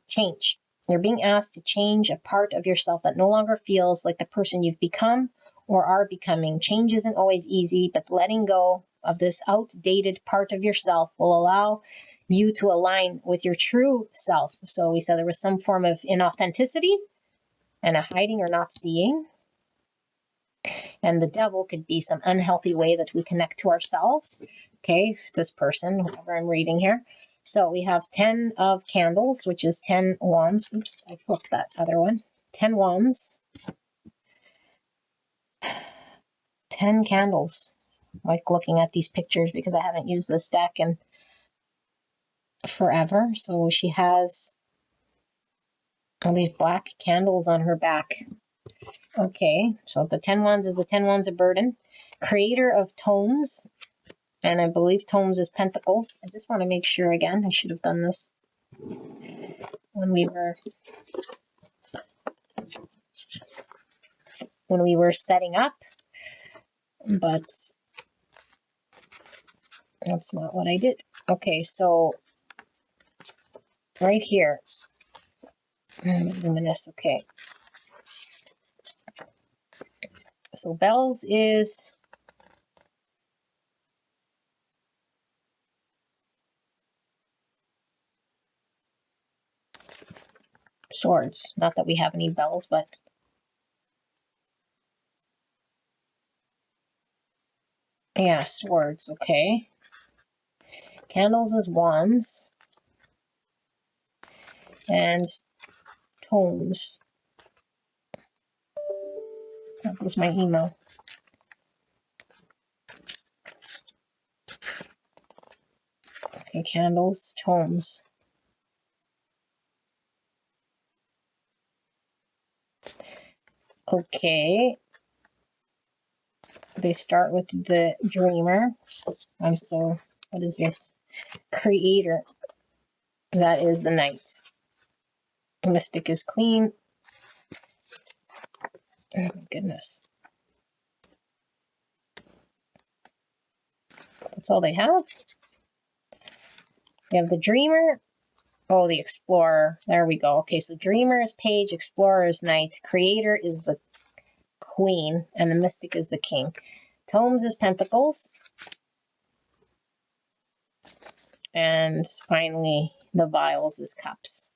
Change. You're being asked to change a part of yourself that no longer feels like the person you've become or are becoming. Change isn't always easy, but letting go of this outdated part of yourself will allow you to align with your true self. So we said there was some form of inauthenticity and a hiding or not seeing. And the devil could be some unhealthy way that we connect to ourselves. Okay, this person, whoever I'm reading here. So we have 10 of candles, which is 10 wands. Oops, I flipped that other one. 10 wands. 10 candles. I like looking at these pictures because I haven't used this deck in forever. So she has all these black candles on her back. Okay, so the 10 wands is the 10 wands of burden. Creator of tomes. And I believe tomes is pentacles. I just want to make sure again. I should have done this when we were setting up. But that's not what I did. Okay, so right here. Luminous, okay. So bells is swords. Not that we have any bells, but yeah, swords, okay. Candles is wands. And tomes. That was my email. Okay, candles, tomes. Okay. They start with the dreamer. And so, what is this? Creator. That is the knight. Mystic is queen. Oh my goodness. That's all they have. We have the dreamer. Oh, the explorer. There we go. Okay, so dreamer is page, explorer is knight, creator is the queen, and the mystic is the king. Tomes is pentacles. And finally, the vials is cups.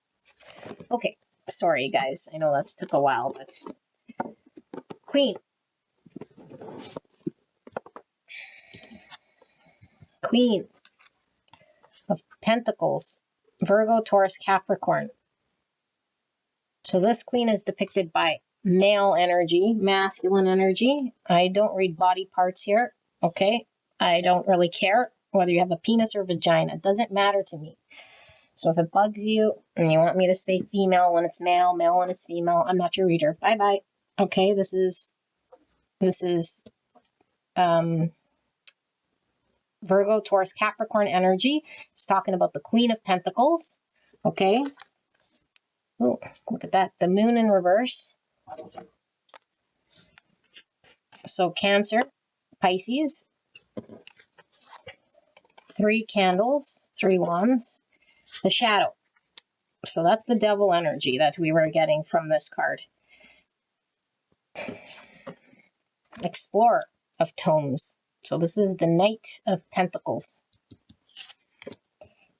Okay, sorry guys. I know that took a while, but queen. Queen of Pentacles, Virgo, Taurus, Capricorn. So this queen is depicted by male energy, masculine energy. I don't read body parts here, okay? I don't really care whether you have a penis or vagina. It doesn't matter to me. So if it bugs you and you want me to say female when it's male, male when it's female, I'm not your reader. Bye-bye. Okay, this is Virgo, Taurus, Capricorn energy. It's talking about the Queen of Pentacles. Okay. Oh, look at that. The moon in reverse. So Cancer, Pisces. 3 candles, 3 wands. The shadow. So that's the devil energy that we were getting from this card. Explorer of tomes. So this is the Knight of Pentacles.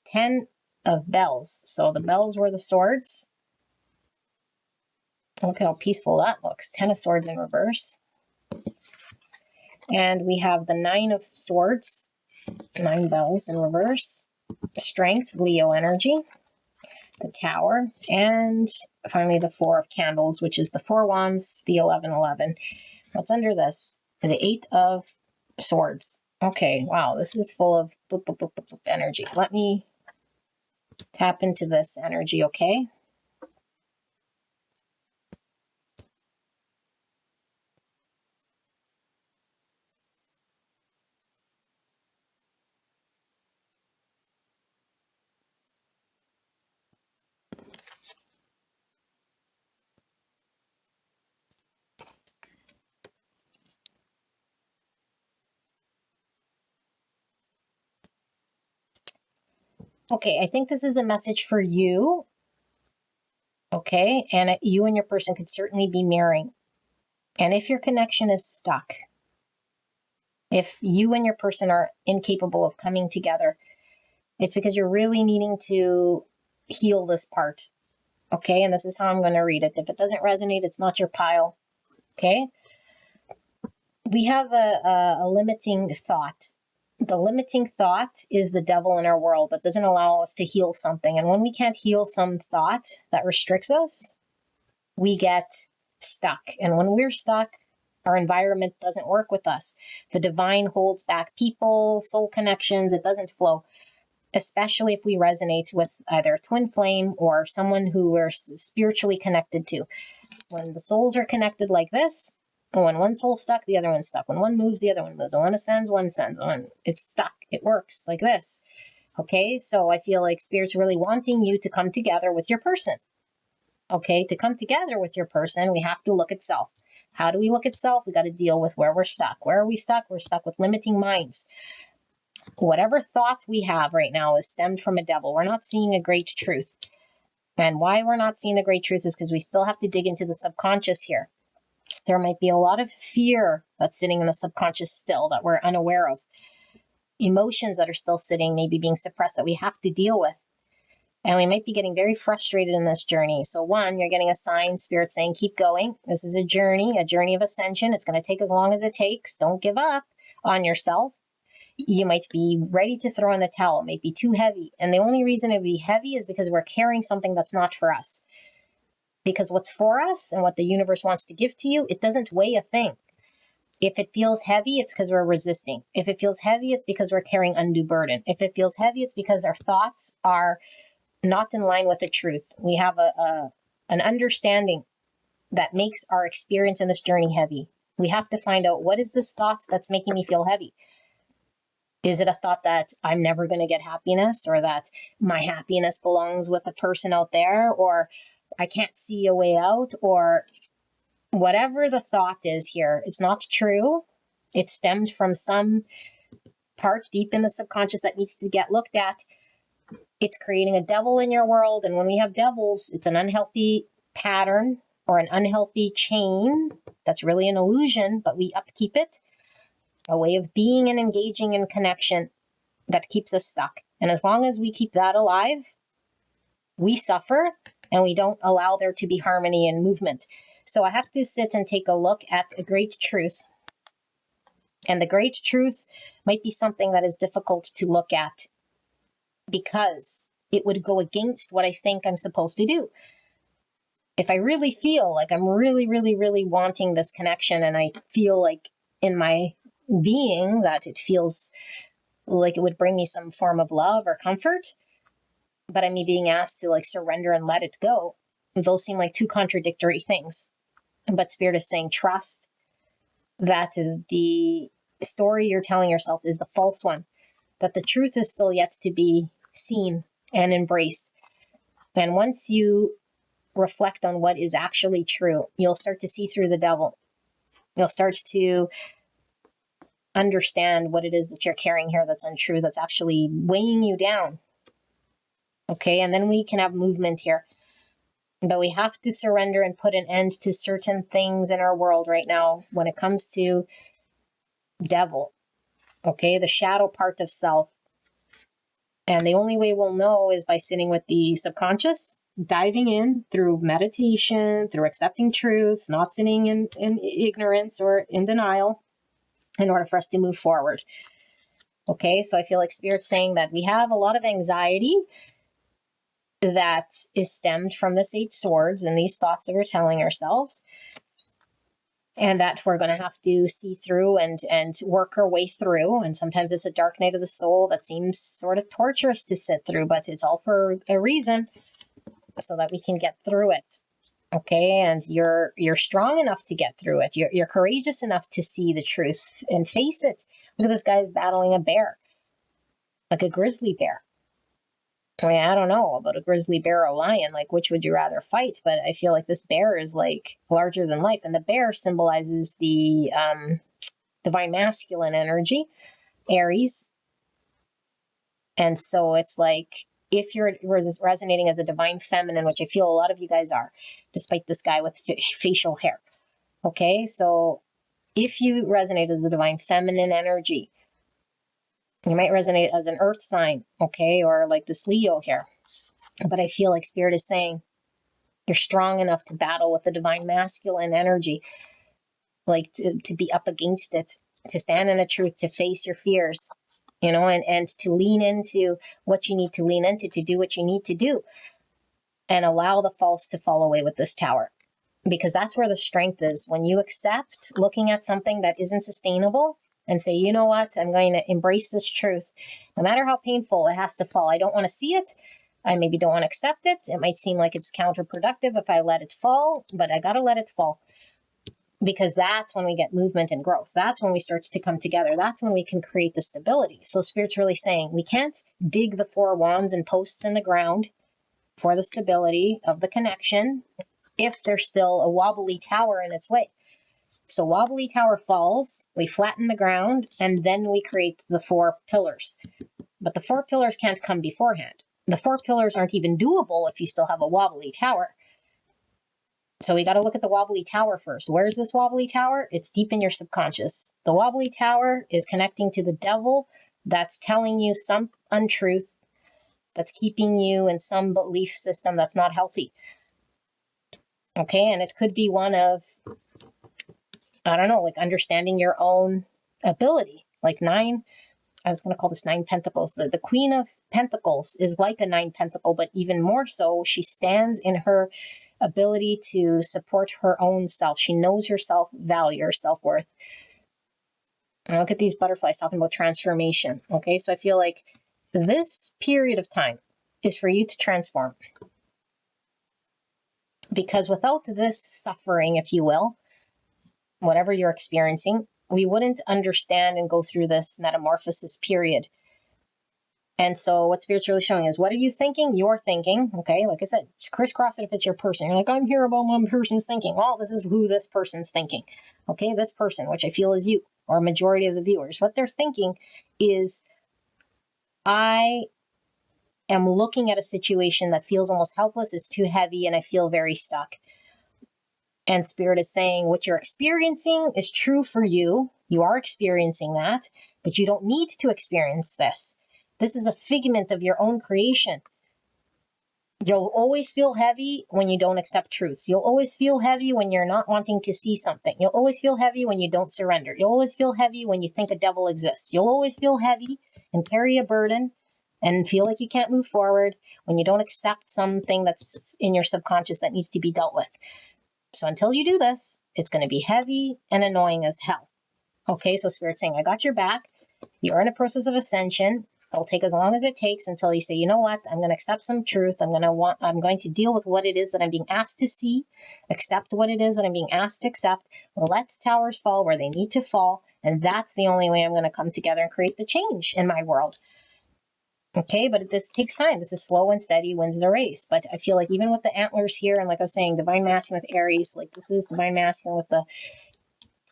10 of bells. So the bells were the swords. Look how peaceful that looks. 10 of swords in reverse. And we have the 9 of swords. 9 bells in reverse. Strength, Leo energy. The Tower. And finally the 4 of candles, which is the 4 wands, the 1111. What's under this? The 8 of swords. Okay, wow, this is full of boop, boop, boop, boop, boop energy. Let me tap into this energy, okay? Okay, I think this is a message for you. Okay, and you and your person could certainly be mirroring. And if your connection is stuck, if you and your person are incapable of coming together, it's because you're really needing to heal this part. Okay, and this is how I'm going to read it. If it doesn't resonate, it's not your pile. Okay, we have a limiting thought. The limiting thought is the devil in our world that doesn't allow us to heal something. And when we can't heal some thought that restricts us, we get stuck. And when we're stuck, our environment doesn't work with us. The divine holds back people, soul connections. It doesn't flow, especially if we resonate with either a twin flame or someone who we're spiritually connected to. When the souls are connected like this, when one soul's stuck, the other one's stuck. When one moves, the other one moves. When one ascends, one ascends. When it's stuck, it works like this. Okay, so I feel like Spirit's really wanting you to come together with your person. Okay, to come together with your person, we have to look at self. How do we look at self? We got to deal with where we're stuck. Where are we stuck? We're stuck with limiting minds. Whatever thoughts we have right now is stemmed from a devil. We're not seeing a great truth. And why we're not seeing the great truth is because we still have to dig into the subconscious here. There might be a lot of fear that's sitting in the subconscious still that we're unaware of. Emotions that are still sitting, maybe being suppressed, that we have to deal with. And we might be getting very frustrated in this journey. So one, you're getting a sign, Spirit saying, keep going. This is a journey of ascension. It's going to take as long as it takes. Don't give up on yourself. You might be ready to throw in the towel. It might be too heavy. And the only reason it would be heavy is because we're carrying something that's not for us. Because what's for us and what the universe wants to give to you, it doesn't weigh a thing. If it feels heavy, it's because we're resisting. If it feels heavy, it's because we're carrying undue burden. If it feels heavy, it's because our thoughts are not in line with the truth. We have an understanding that makes our experience in this journey heavy. We have to find out, what is this thought that's making me feel heavy? Is it a thought that I'm never going to get happiness, or that my happiness belongs with a person out there, or I can't see a way out, or whatever the thought is here? It's not true. It stemmed from some part deep in the subconscious that needs to get looked at. It's creating a devil in your world. And when we have devils, it's an unhealthy pattern or an unhealthy chain that's really an illusion, but we upkeep it. A way of being and engaging in connection that keeps us stuck. And as long as we keep that alive, we suffer and we don't allow there to be harmony and movement. So I have to sit and take a look at a great truth. And the great truth might be something that is difficult to look at because it would go against what I think I'm supposed to do. If I really feel like I'm really, really, really wanting this connection, and I feel like in my being that it feels like it would bring me some form of love or comfort, but I'm being asked to like surrender and let it go, those seem like two contradictory things. But Spirit is saying, trust that the story you're telling yourself is the false one, that the truth is still yet to be seen and embraced. And once you reflect on what is actually true, you'll start to see through the devil. You'll start to understand what it is that you're carrying here that's untrue, that's actually weighing you down. Okay, and then we can have movement here. But we have to surrender and put an end to certain things in our world right now when it comes to devil. Okay, the shadow part of self. And the only way we'll know is by sitting with the subconscious, diving in through meditation, through accepting truths, not sitting in ignorance or in denial, in order for us to move forward. Okay, so I feel like Spirit's saying that we have a lot of anxiety that is stemmed from this 8 swords and these thoughts that we're telling ourselves, and that we're going to have to see through and work our way through. And sometimes it's a dark night of the soul that seems sort of torturous to sit through, but it's all for a reason, so that we can get through it. Okay, and you're strong enough to get through it. You're courageous enough to see the truth and face it. Look at this guy's battling a bear, like a grizzly bear. I mean, I don't know about a grizzly bear or a lion, like which would you rather fight? But I feel like this bear is like larger than life. And the bear symbolizes the divine masculine energy, Aries. And so it's like, if you're resonating as a divine feminine, which I feel a lot of you guys are, despite this guy with facial hair. Okay, so if you resonate as a divine feminine energy, you might resonate as an earth sign, okay, or like this Leo here. But I feel like Spirit is saying you're strong enough to battle with the divine masculine energy, like to be up against it, to stand in the truth, to face your fears, you know, and to lean into what you need to lean into, to do what you need to do, and allow the false to fall away with this tower. Because that's where the strength is. When you accept looking at something that isn't sustainable and say, you know what, I'm going to embrace this truth. No matter how painful, it has to fall. I don't want to see it. I maybe don't want to accept it. It might seem like it's counterproductive if I let it fall, but I got to let it fall. Because that's when we get movement and growth. That's when we start to come together. That's when we can create the stability. So Spirit's really saying we can't dig the 4 wands and posts in the ground for the stability of the connection if there's still a wobbly tower in its way. So wobbly tower falls, we flatten the ground, and then we create the 4 pillars. But the 4 pillars can't come beforehand. The 4 pillars aren't even doable if you still have a wobbly tower. So we got to look at the wobbly tower first. Where's this wobbly tower? It's deep in your subconscious. The wobbly tower is connecting to the devil that's telling you some untruth, that's keeping you in some belief system that's not healthy. Okay, and it could be one of, I don't know, like understanding your own ability. Like I was going to call this 9 pentacles. The Queen of Pentacles is like a 9 pentacle, but even more so, she stands in her ability to support her own self. She knows her self-value, her self-worth. And look at these butterflies talking about transformation. Okay, so I feel like this period of time is for you to transform. Because without this suffering, if you will, whatever you're experiencing, we wouldn't understand and go through this metamorphosis period. And so what Spirit's really showing is, what are you thinking? You're thinking, okay, like I said, crisscross it if it's your person. You're like, I'm here about one person's thinking. Well, this is who this person's thinking. Okay, this person, which I feel is you, or a majority of the viewers, what they're thinking is, I am looking at a situation that feels almost helpless, it's too heavy, and I feel very stuck. And Spirit is saying what you're experiencing is true for you. You are experiencing that, but you don't need to experience this. This is a figment of your own creation. You'll always feel heavy when you don't accept truths. You'll always feel heavy when you're not wanting to see something. You'll always feel heavy when you don't surrender. You'll always feel heavy when you think a devil exists. You'll always feel heavy and carry a burden and feel like you can't move forward when you don't accept something that's in your subconscious that needs to be dealt with. So until you do this, it's going to be heavy and annoying as hell. Okay, so Spirit's saying, I got your back. You're in a process of ascension. It'll take as long as it takes until you say, you know what, I'm going to accept some truth. I'm going to deal with what it is that I'm being asked to see, accept what it is that I'm being asked to accept, let towers fall where they need to fall. And that's the only way I'm going to come together and create the change in my world. Okay, but this takes time. This is slow and steady wins the race. But I feel like even with the antlers here, and like I was saying, Divine Masculine with Aries, like this is Divine Masculine with the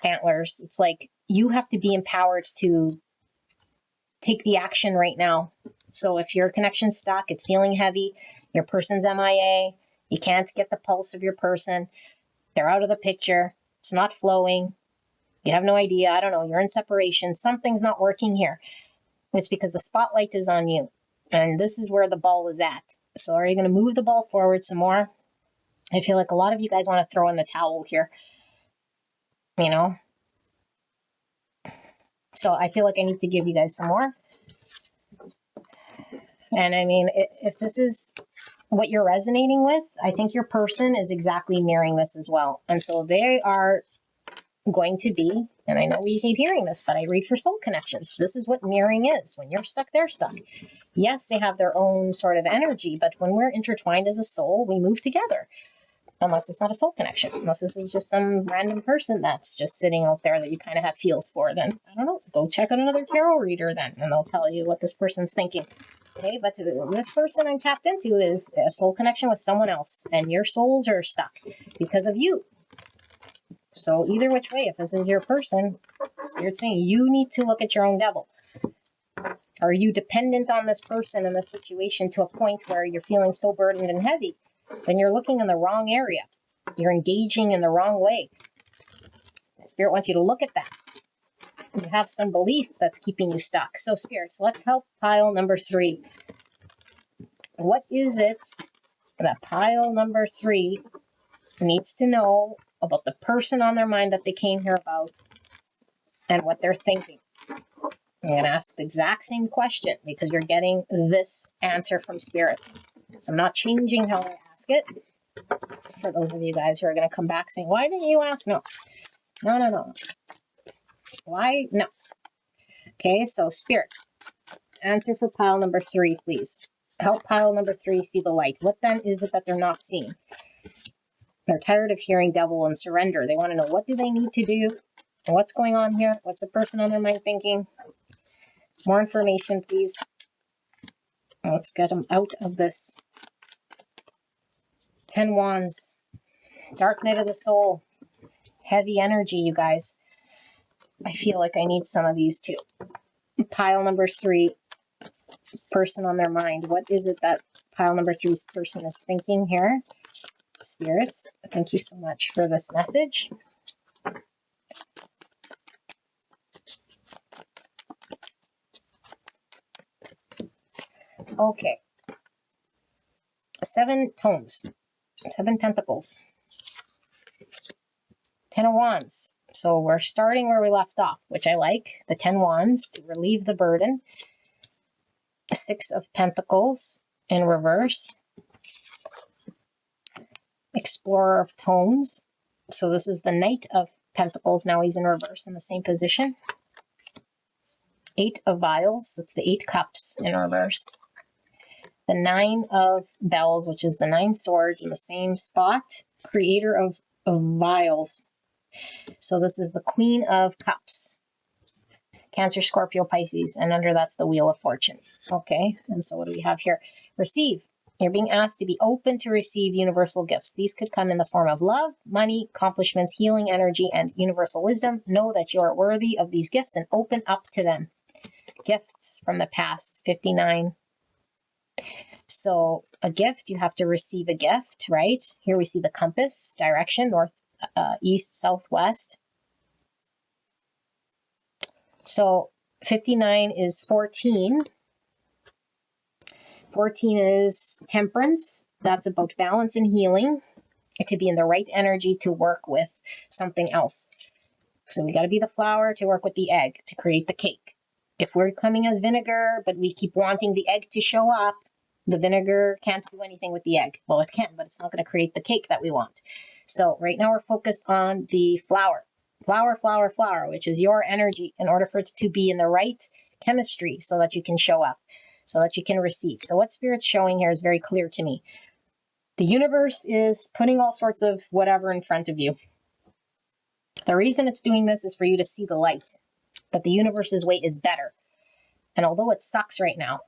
antlers. It's like you have to be empowered to take the action right now. So if your connection's stuck, it's feeling heavy, your person's MIA, you can't get the pulse of your person, they're out of the picture, it's not flowing, you have no idea, I don't know, you're in separation, something's not working here. It's because the spotlight is on you. And this is where the ball is at. So are you going to move the ball forward some more? I feel like a lot of you guys want to throw in the towel here. You know? So I feel like I need to give you guys some more. And I mean, if this is what you're resonating with, I think your person is exactly mirroring this as well. And so they are going to be, and I know we hate hearing this, but I read for soul connections. This is what mirroring is. When you're stuck, they're stuck. Yes, they have their own sort of energy, but when we're intertwined as a soul, we move together. Unless it's not a soul connection. Unless this is just some random person that's just sitting out there that you kind of have feels for, then, I don't know, go check out another tarot reader then, and they'll tell you what this person's thinking. Okay, but this person I'm tapped into is a soul connection with someone else, and your souls are stuck because of you. So either which way, if this is your person, Spirit's saying you need to look at your own devil. Are you dependent on this person in this situation to a point where you're feeling so burdened and heavy? Then you're looking in the wrong area. You're engaging in the wrong way. Spirit wants you to look at that. You have some belief that's keeping you stuck. So Spirit, let's help pile number 3. What is it that pile number 3 needs to know about the person on their mind that they came here about and what they're thinking? I'm going to ask the exact same question because you're getting this answer from Spirit. So I'm not changing how I ask it. For those of you guys who are going to come back saying, why didn't you ask? No. Why? No. Okay, so Spirit, answer for pile number 3, please. Help pile number 3 see the light. What then is it that they're not seeing? They're tired of hearing devil and surrender. They want to know, what do they need to do? What's going on here? What's the person on their mind thinking? More information, please. Let's get them out of this. 10 Wands. Dark night of the soul. Heavy energy, you guys. I feel like I need some of these too. Pile number 3. Person on their mind. What is it that pile number 3's person is thinking here? Spirits, thank you so much for this message. Okay. 7 tomes. 7 pentacles. 10 of Wands. So we're starting where we left off, which I like. The 10 Wands to relieve the burden. 6 of Pentacles in reverse. Explorer of Tones. So this is the Knight of Pentacles. Now he's in reverse in the same position. 8 of Vials. That's the 8 Cups in reverse. The 9 of Bells, which is the 9 Swords in the same spot. Creator of Vials. So this is the Queen of Cups. Cancer, Scorpio, Pisces, and under that's the Wheel of Fortune. Okay, and so what do we have here? Receive. You're being asked to be open to receive universal gifts. These could come in the form of love, money, accomplishments, healing energy, and universal wisdom. Know that you are worthy of these gifts and open up to them. Gifts from the past, 59. So a gift, you have to receive a gift, right? Here we see the compass, direction, north, east, southwest. So 59 is 14. 14 is temperance. That's about balance and healing, to be in the right energy to work with something else. So we got to be the flour to work with the egg to create the cake. If we're coming as vinegar, but we keep wanting the egg to show up, the vinegar can't do anything with the egg. Well, it can, but it's not going to create the cake that we want. So right now we're focused on the flour. Flour, flour, flour, which is your energy in order for it to be in the right chemistry so that you can show up, so that you can receive. So what Spirit's showing here is very clear to me. The universe is putting all sorts of whatever in front of you. The reason it's doing this is for you to see the light, that the universe's way is better. And although it sucks right now,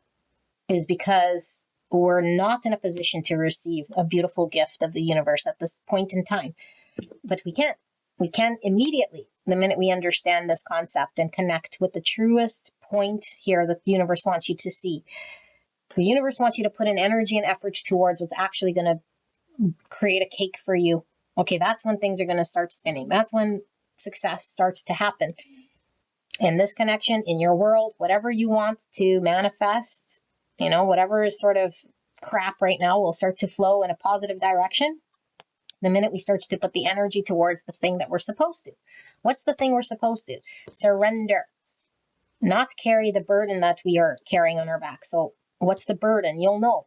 is because we're not in a position to receive a beautiful gift of the universe at this point in time. But we can. We can immediately, the minute we understand this concept and connect with the truest point here that the universe wants you to see. The universe wants you to put an energy and effort towards what's actually going to create a cake for you. Okay, that's when things are going to start spinning. That's when success starts to happen. In this connection, in your world, whatever you want to manifest, whatever is sort of crap right now will start to flow in a positive direction. The minute we start to put the energy towards the thing that we're supposed to. What's the thing we're supposed to? Surrender. Not carry the burden that we are carrying on our back. So what's the burden? You'll know.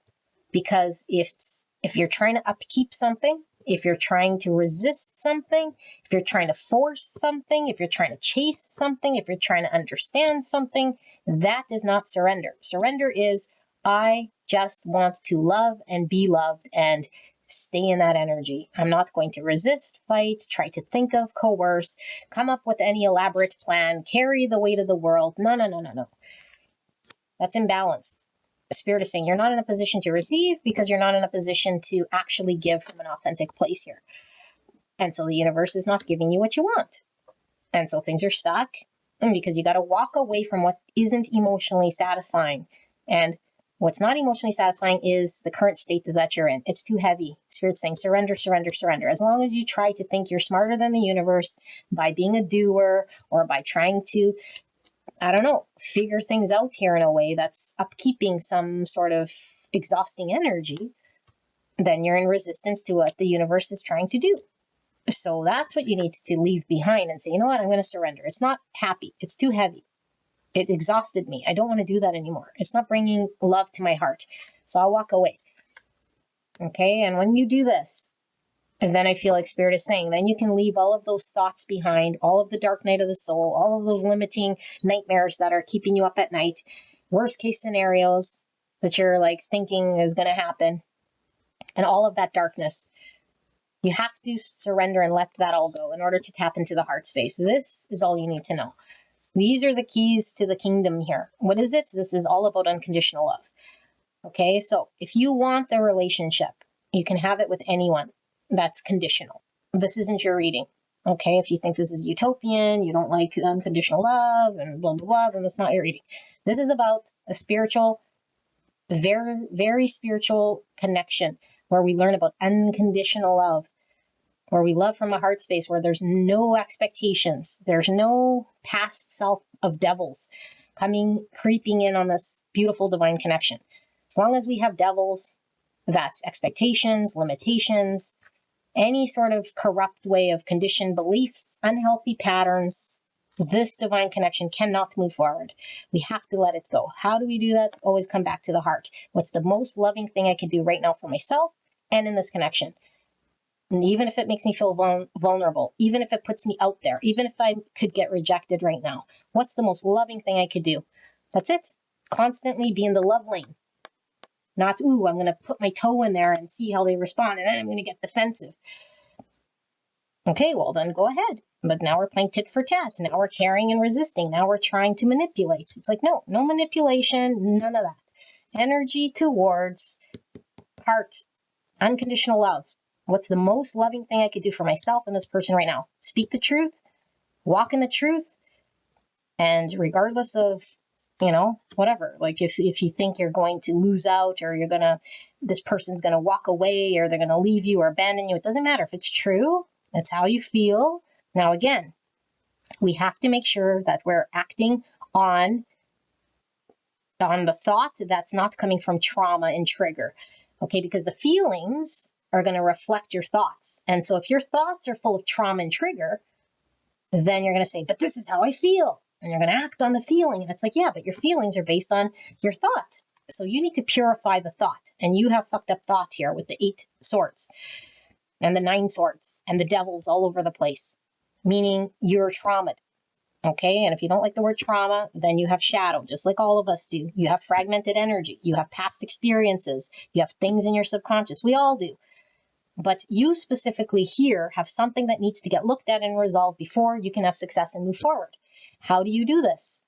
Because if you're trying to upkeep something, if you're trying to resist something, if you're trying to force something, if you're trying to chase something, if you're trying to understand something, that is not surrender. Surrender is, I just want to love and be loved and stay in that energy. I'm not going to resist, fight, try to think of, coerce, come up with any elaborate plan, carry the weight of the world. No. That's imbalanced. Spirit is saying you're not in a position to receive because you're not in a position to actually give from an authentic place here. And so the universe is not giving you what you want. And so things are stuck. And because you got to walk away from what isn't emotionally satisfying. And what's not emotionally satisfying is the current state that you're in. It's too heavy. Spirit's saying surrender, surrender, surrender. As long as you try to think you're smarter than the universe by being a doer or by trying to, figure things out here in a way that's upkeeping some sort of exhausting energy, then you're in resistance to what the universe is trying to do. So that's what you need to leave behind and say, you know what, I'm going to surrender. It's not happy. It's too heavy. It exhausted me. I don't want to do that anymore. It's not bringing love to my heart. So I'll walk away. Okay. And when you do this, and then I feel like Spirit is saying, then you can leave all of those thoughts behind, all of the dark night of the soul, all of those limiting nightmares that are keeping you up at night, worst case scenarios that you're like thinking is going to happen, and all of that darkness. You have to surrender and let that all go in order to tap into the heart space. This is all you need to know. These are the keys to the kingdom here. What is it? This is all about unconditional love. Okay, so if you want a relationship, you can have it with anyone. That's conditional. This isn't your reading. Okay, if you think this is utopian, you don't like unconditional love and blah, blah, blah, then that's not your reading. This is about a spiritual, very, very spiritual connection where we learn about unconditional love, where we love from a heart space, where there's no expectations. There's no past self of devils creeping in on this beautiful divine connection. As long as we have devils, that's expectations, limitations, any sort of corrupt way of conditioned beliefs, unhealthy patterns, this divine connection cannot move forward. We have to let it go. How do we do that? Always come back to the heart. What's the most loving thing I can do right now for myself and in this connection? even if it makes me feel vulnerable, even if it puts me out there, even if I could get rejected right now, what's the most loving thing I could do? That's it. Constantly be in the love lane. Not, ooh, I'm going to put my toe in there and see how they respond, and then I'm going to get defensive. Okay, well, then go ahead. But now we're playing tit for tat. Now we're carrying and resisting. Now we're trying to manipulate. It's like, no manipulation, none of that. Energy towards heart, unconditional love. What's the most loving thing I could do for myself and this person right now? Speak the truth, walk in the truth, and regardless of, whatever, like if you think you're going to lose out or this person's going to walk away or they're going to leave you or abandon you, it doesn't matter. If it's true, it's how you feel. Now, again, we have to make sure that we're acting on the thought that's not coming from trauma and trigger. Okay, because the feelings are going to reflect your thoughts. And so if your thoughts are full of trauma and trigger, then you're going to say, but this is how I feel. And you're going to act on the feeling. And it's like, yeah, but your feelings are based on your thought. So you need to purify the thought. And you have fucked up thought here with the 8 swords and the 9 swords and the devils all over the place, meaning you're traumatized. Okay, and if you don't like the word trauma, then you have shadow, just like all of us do. You have fragmented energy. You have past experiences. You have things in your subconscious. We all do. But you specifically here have something that needs to get looked at and resolved before you can have success and move forward. How do you do this?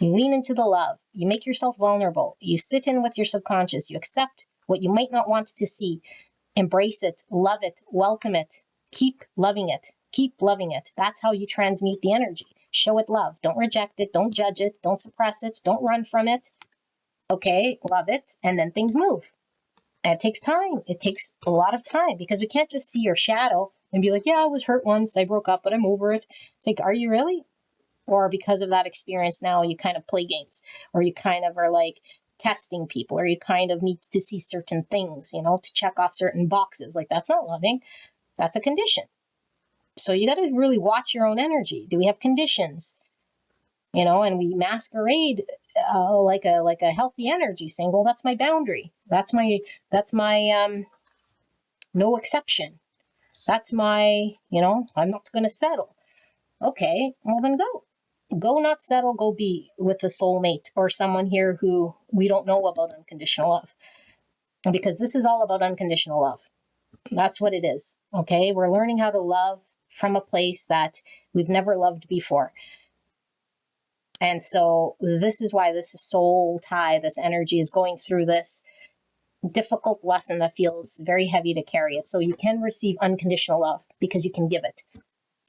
You lean into the love. You make yourself vulnerable. You sit in with your subconscious. You accept what you might not want to see. Embrace it, love it, welcome it. Keep loving it. Keep loving it. That's how you transmute the energy. Show it love. Don't reject it. Don't judge it. Don't suppress it. Don't run from it. Okay, love it. And then things move. And it takes time. It takes a lot of time because we can't just see your shadow and be like, yeah, I was hurt once. I broke up, but I'm over it. It's like, are you really? Or because of that experience now you kind of play games, or you kind of are like testing people, or you kind of need to see certain things, to check off certain boxes. Like, that's not loving. That's a condition. So you got to really watch your own energy. Do we have conditions? And we masquerade like a healthy energy, saying, well, that's my boundary. That's my no exception. That's my, I'm not going to settle. Okay, well then go not settle, go be with a soulmate or someone here who we don't know about unconditional love. Because this is all about unconditional love. That's what it is. Okay, we're learning how to love from a place that we've never loved before. And so this is why this soul tie, this energy is going through this difficult lesson that feels very heavy to carry it. So you can receive unconditional love because you can give it.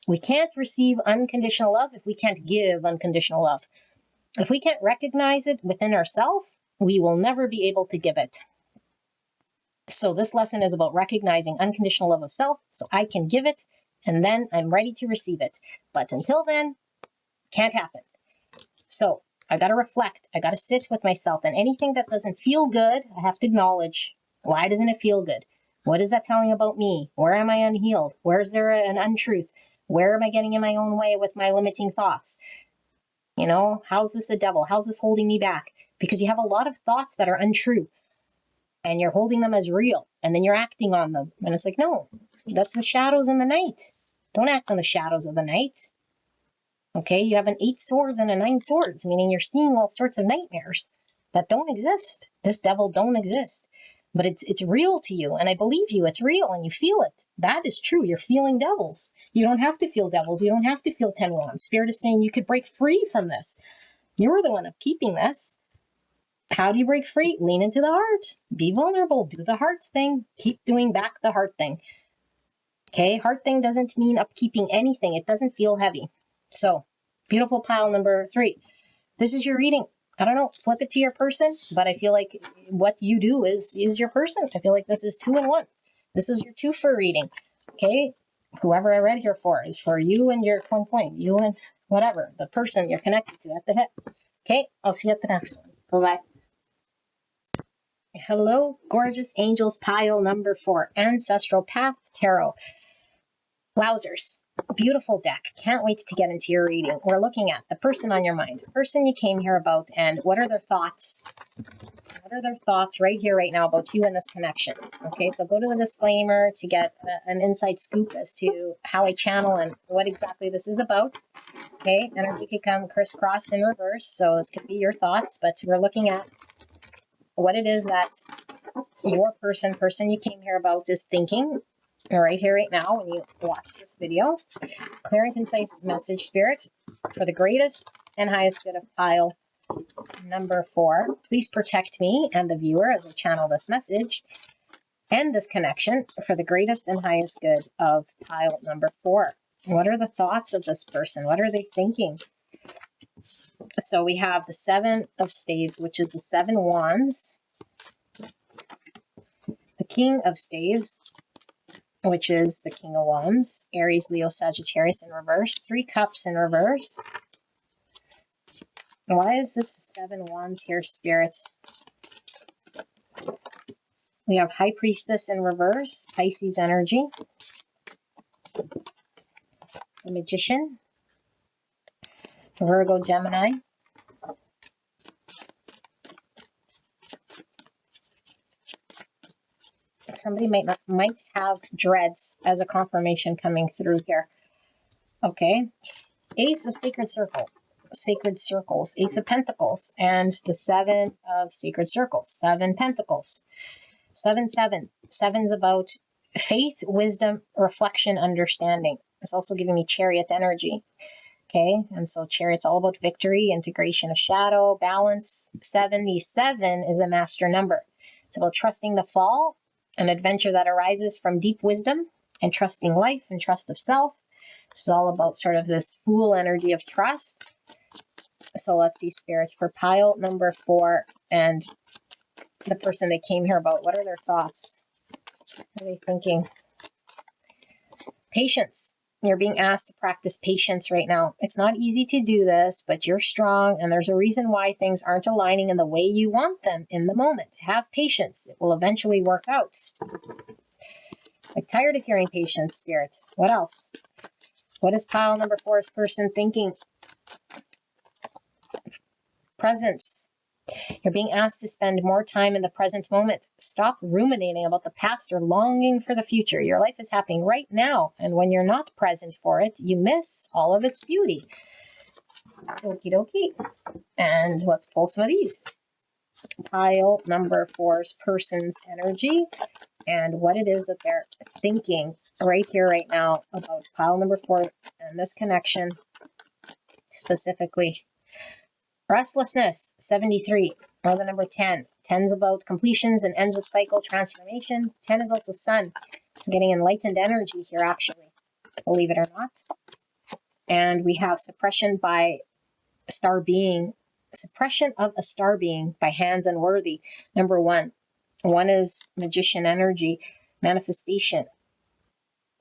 We can't receive unconditional love if we can't give unconditional love. If we can't recognize it within ourselves, we will never be able to give it. So this lesson is about recognizing unconditional love of self so I can give it, and then I'm ready to receive it. But until then, can't happen. So I got to reflect. I got to sit with myself, and anything that doesn't feel good, I have to acknowledge. Why doesn't it feel good? What is that telling about me? Where am I unhealed? Where is there an untruth? Where am I getting in my own way with my limiting thoughts? How's this a devil? How's this holding me back? Because you have a lot of thoughts that are untrue and you're holding them as real, and then you're acting on them. And it's like, no, that's the shadows in the night. Don't act on the shadows of the night. Okay, you have an 8 swords and a 9 swords, meaning you're seeing all sorts of nightmares that don't exist. This devil don't exist. But it's real to you, and I believe you. It's real, and you feel it. That is true. You're feeling devils. You don't have to feel devils. You don't have to feel 10 wands. Spirit is saying you could break free from this. You're the one of keeping this. How do you break free? Lean into the heart. Be vulnerable. Do the heart thing. Keep doing back the heart thing. Okay, heart thing doesn't mean upkeeping anything. It doesn't feel heavy. So, beautiful pile number 3. This is your reading. I don't know, flip it to your person, but I feel like what you do is your person. I feel like this is 2 in 1. This is your 2 for reading. Okay, whoever I read here for is for you and your twin flame, you and whatever, the person you're connected to at the hip. Okay, I'll see you at the next one. Bye-bye. Hello, gorgeous angels, pile number 4, Ancestral Path Tarot. Wowzers. Beautiful deck. Can't wait to get into your reading. We're looking at the person on your mind, the person you came here about, and what are their thoughts? What What are their thoughts right here, right now about you and this connection? Okay, so go to the disclaimer to get an inside scoop as to how I channel and what exactly this is about. Okay, energy could come crisscross in reverse, so this could be your thoughts, but we're looking at what it is that your person you came here about is thinking right here, right now when you watch this video. Clear and concise message, Spirit, for the greatest and highest good of pile number 4. Please protect me and the viewer as I channel this message and this connection for the greatest and highest good of pile number 4. What are the thoughts of this person? What are they thinking? So we have the 7 of staves, which is the 7 wands. The King of staves, which is the King of wands. Aries, Leo, Sagittarius in reverse. 3 cups in reverse. Why is this 7 wands here, spirits? We have High Priestess in reverse, Pisces energy. The Magician, Virgo, Gemini. Somebody might have dreads as a confirmation coming through here. Okay. Ace of sacred circles, Ace of Pentacles, and the 7 of sacred circles, 7 Pentacles. 7, 7. 7's about faith, wisdom, reflection, understanding. It's also giving me Chariot energy. Okay, and so Chariot's all about victory, integration of shadow, balance. 77 is a master number. It's about trusting the fall, an adventure that arises from deep wisdom, and trusting life and trust of self. This is all about sort of this Fool energy of trust. So let's see, spirits, for pile number 4 and the person they came here about. What are their thoughts? What are they thinking? Patience. You're being asked to practice patience right now. It's not easy to do this, but you're strong, and there's a reason why things aren't aligning in the way you want them in the moment. Have patience. It will eventually work out. I'm tired of hearing patience, spirits. What else? What is pile number 4's person thinking? Presence. You're being asked to spend more time in the present moment. Stop ruminating about the past or longing for the future. Your life is happening right now, and when you're not present for it, you miss all of its beauty. Okie dokie. And let's pull some of these. Pile number 4's person's energy and what it is that they're thinking right here, right now about pile number 4 and this connection specifically. Restlessness, 73, or the number 10. 10's about completions and ends of cycle transformation. 10 is also sun. So getting enlightened energy here, actually, believe it or not. And we have suppression by a star being. Suppression of a star being by hands unworthy. Number 1. 1 is magician energy, manifestation.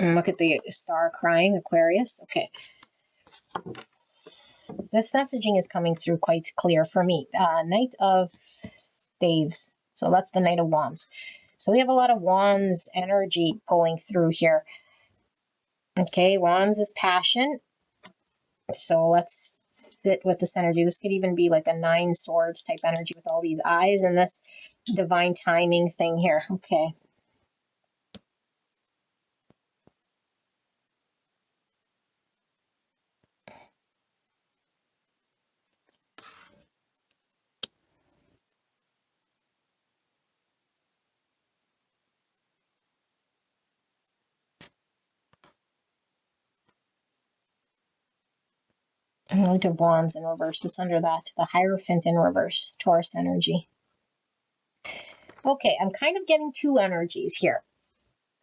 And look at the star crying, Aquarius. Okay. This messaging is coming through quite clear for me. Knight of Staves. So that's the Knight of Wands. So we have a lot of Wands energy pulling through here. Okay, Wands is passion. So let's sit with this energy. This could even be like a 9 swords type energy with all these eyes and this divine timing thing here. Okay. Knight of Wands in reverse. What's under that? The Hierophant in reverse. Taurus energy. Okay, I'm kind of getting 2 energies here.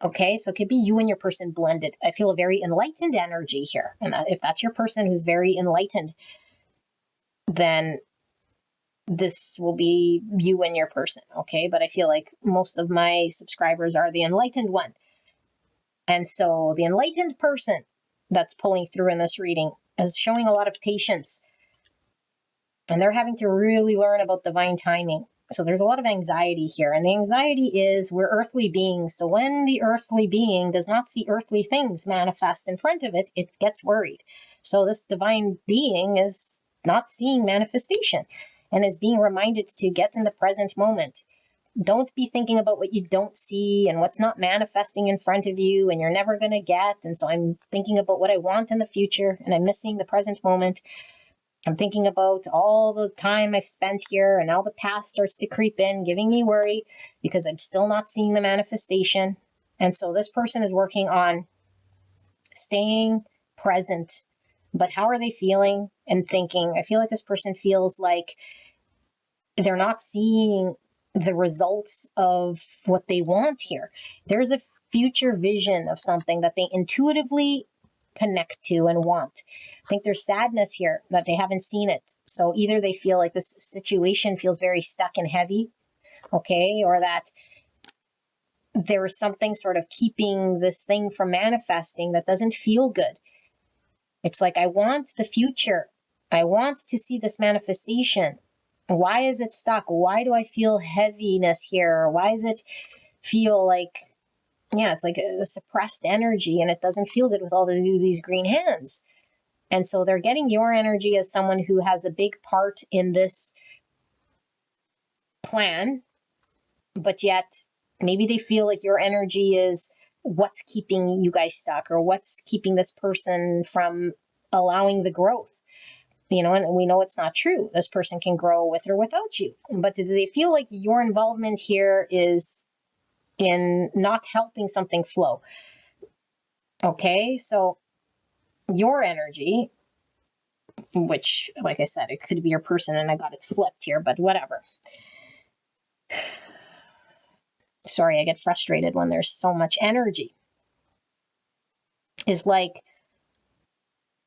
Okay, so it could be you and your person blended. I feel a very enlightened energy here. And if that's your person who's very enlightened, then this will be you and your person. Okay, but I feel like most of my subscribers are the enlightened one. And so the enlightened person that's pulling through in this reading is showing a lot of patience. And they're having to really learn about divine timing. So there's a lot of anxiety here. And the anxiety is we're earthly beings. So when the earthly being does not see earthly things manifest in front of it, it gets worried. So this divine being is not seeing manifestation. and is being reminded to get in the present moment. Don't be thinking about what you don't see and what's not manifesting in front of you and you're never going to get. And so I'm thinking about what I want in the future and I'm missing the present moment. I'm thinking about all the time I've spent here and now the past starts to creep in, giving me worry because I'm still not seeing the manifestation. And so this person is working on staying present. But how are they feeling and thinking? I feel like this person feels like they're not seeing the results of what they want here. There's a future vision of something that they intuitively connect to and want. I think there's sadness here that they haven't seen it. So either they feel like this situation feels very stuck and heavy, okay, or that there is something sort of keeping this thing from manifesting that doesn't feel good. It's like, I want the future. I want to see this manifestation. Why is it stuck? Why do I feel heaviness here? Why does it feel like, it's like a suppressed energy and it doesn't feel good with all these green hands. And so they're getting your energy as someone who has a big part in this plan, but yet maybe they feel like your energy is what's keeping you guys stuck or what's keeping this person from allowing the growth. And we know it's not true. This person can grow with or without you. But do they feel like your involvement here is in not helping something flow? Okay, so your energy, which, like I said, it could be your person and I got it flipped here, but whatever. Sorry, I get frustrated when there's so much energy. Is like,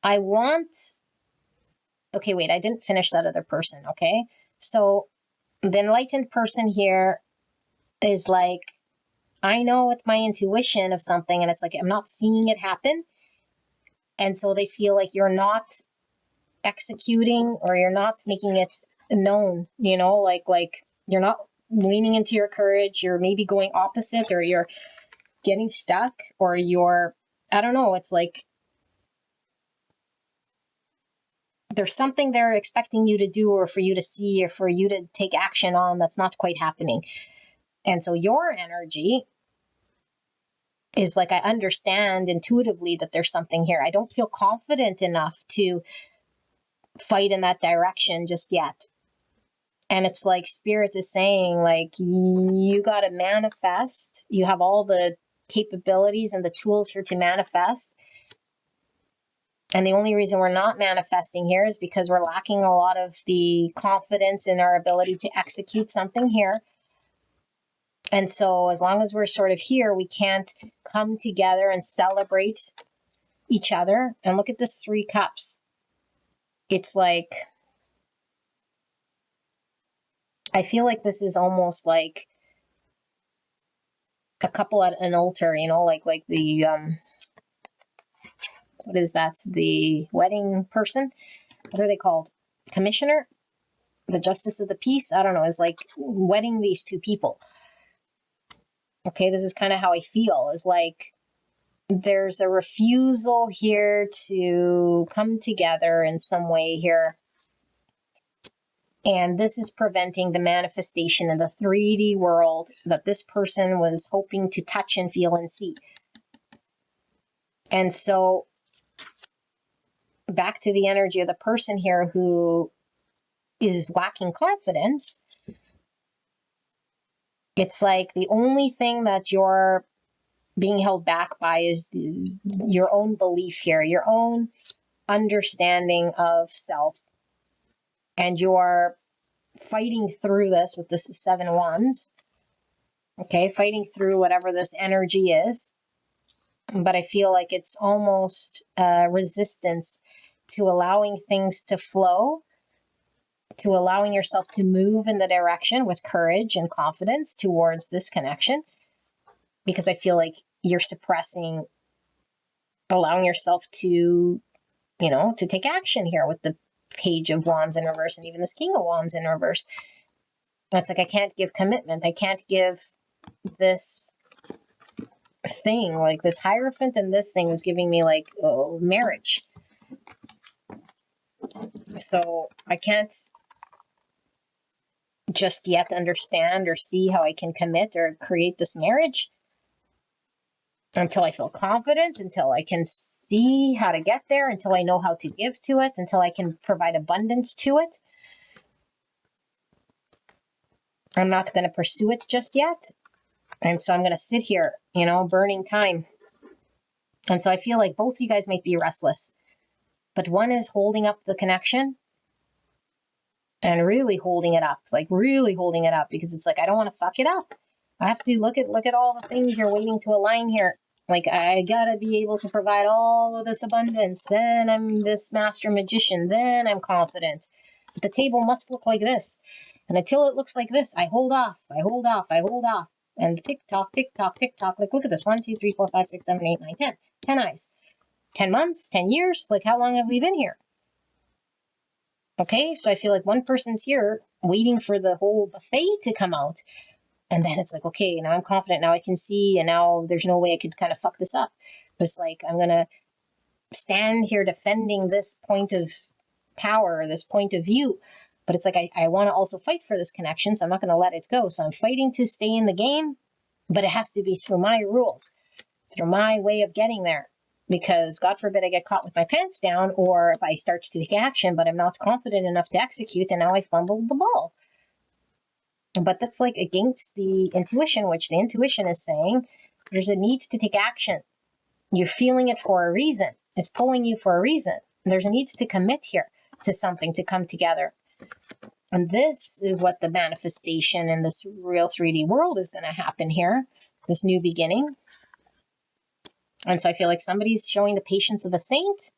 I didn't finish that other person, okay? So the enlightened person here is like, I know with my intuition of something and it's like, I'm not seeing it happen. And so they feel like you're not executing or you're not making it known, like you're not leaning into your courage. You're maybe going opposite or you're getting stuck or I don't know. It's like, there's something they're expecting you to do or for you to see or for you to take action on that's not quite happening. And so your energy is like, I understand intuitively that there's something here. I don't feel confident enough to fight in that direction just yet. And it's like Spirit is saying, like, you got to manifest. You have all the capabilities and the tools here to manifest. And the only reason we're not manifesting here is because we're lacking a lot of the confidence in our ability to execute something here. And so as long as we're sort of here, we can't come together and celebrate each other. And look at this 3 cups. It's like, I feel like this is almost like a couple at an altar, like the, what is that? The wedding person? What are they called? Commissioner? The justice of the peace? I don't know. Is like wedding these 2 people. Okay, this is kind of how I feel. Is like there's a refusal here to come together in some way here. And this is preventing the manifestation in the 3D world that this person was hoping to touch and feel and see. And so back to the energy of the person here who is lacking confidence, it's like the only thing that you're being held back by is your own belief here, your own understanding of self. And you're fighting through this with this 7 wands. Okay, fighting through whatever this energy is. But I feel like it's almost resistance to allowing things to flow, to allowing yourself to move in the direction with courage and confidence towards this connection. Because I feel like you're suppressing, allowing yourself to, to take action here with the Page of Wands in reverse and even this King of Wands in reverse. That's like, I can't give commitment. I can't give this thing, like this Hierophant and this thing is giving me like, marriage. So I can't just yet understand or see how I can commit or create this marriage. Until I feel confident, until I can see how to get there, until I know how to give to it, until I can provide abundance to it. I'm not going to pursue it just yet. And so I'm going to sit here, burning time. And so I feel like both of you guys might be restless, but one is holding up the connection and really holding it up, because it's like, I don't want to fuck it up. I have to look at all the things you're waiting to align here. Like, I gotta be able to provide all of this abundance. Then I'm this master magician. Then I'm confident. But the table must look like this. And until it looks like this, I hold off. And tick tock, tick tock, tick tock. Like, look at this. 1, 2, 3, 4, 5, 6, 7, 8, 9, 10. 10 eyes. 10 months, 10 years. Like, how long have we been here? Okay, so I feel like one person's here waiting for the whole buffet to come out. And then it's like, okay, now I'm confident. Now I can see. And now there's no way I could kind of fuck this up. But it's like, I'm going to stand here defending this point of power, this point of view. But it's like, I want to also fight for this connection. So I'm not going to let it go. So I'm fighting to stay in the game. But it has to be through my rules, through my way of getting there. Because God forbid I get caught with my pants down, or if I start to take action, but I'm not confident enough to execute, and now I fumbled the ball. But that's like against the intuition, which the intuition is saying there's a need to take action. You're feeling it for a reason. It's pulling you for a reason. There's a need to commit here to something to come together. And this is what the manifestation in this real 3D world is going to happen here, this new beginning. And so I feel like somebody's showing the patience of a saint,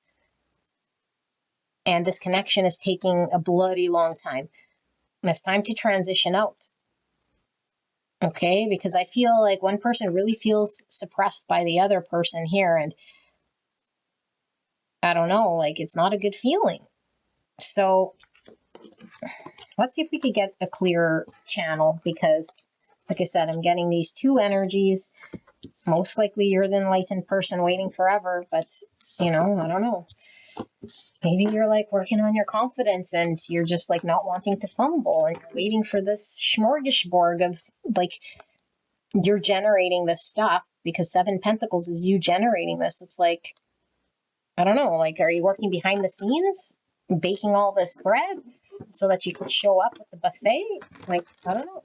and this connection is taking a bloody long time. And it's time to transition out. Okay, because I feel like one person really feels suppressed by the other person here, and I don't know, like, it's not a good feeling. So let's see if we could get a clearer channel, because like I said, I'm getting these two energies. Most likely you're the enlightened person waiting forever, but I don't know. Maybe you're like working on your confidence and you're just like not wanting to fumble, and you're waiting for this smorgasbord of like, you're generating this stuff, because 7 Pentacles is you generating this. It's like, I don't know, like, are you working behind the scenes, baking all this bread so that you can show up at the buffet? Like, I don't know.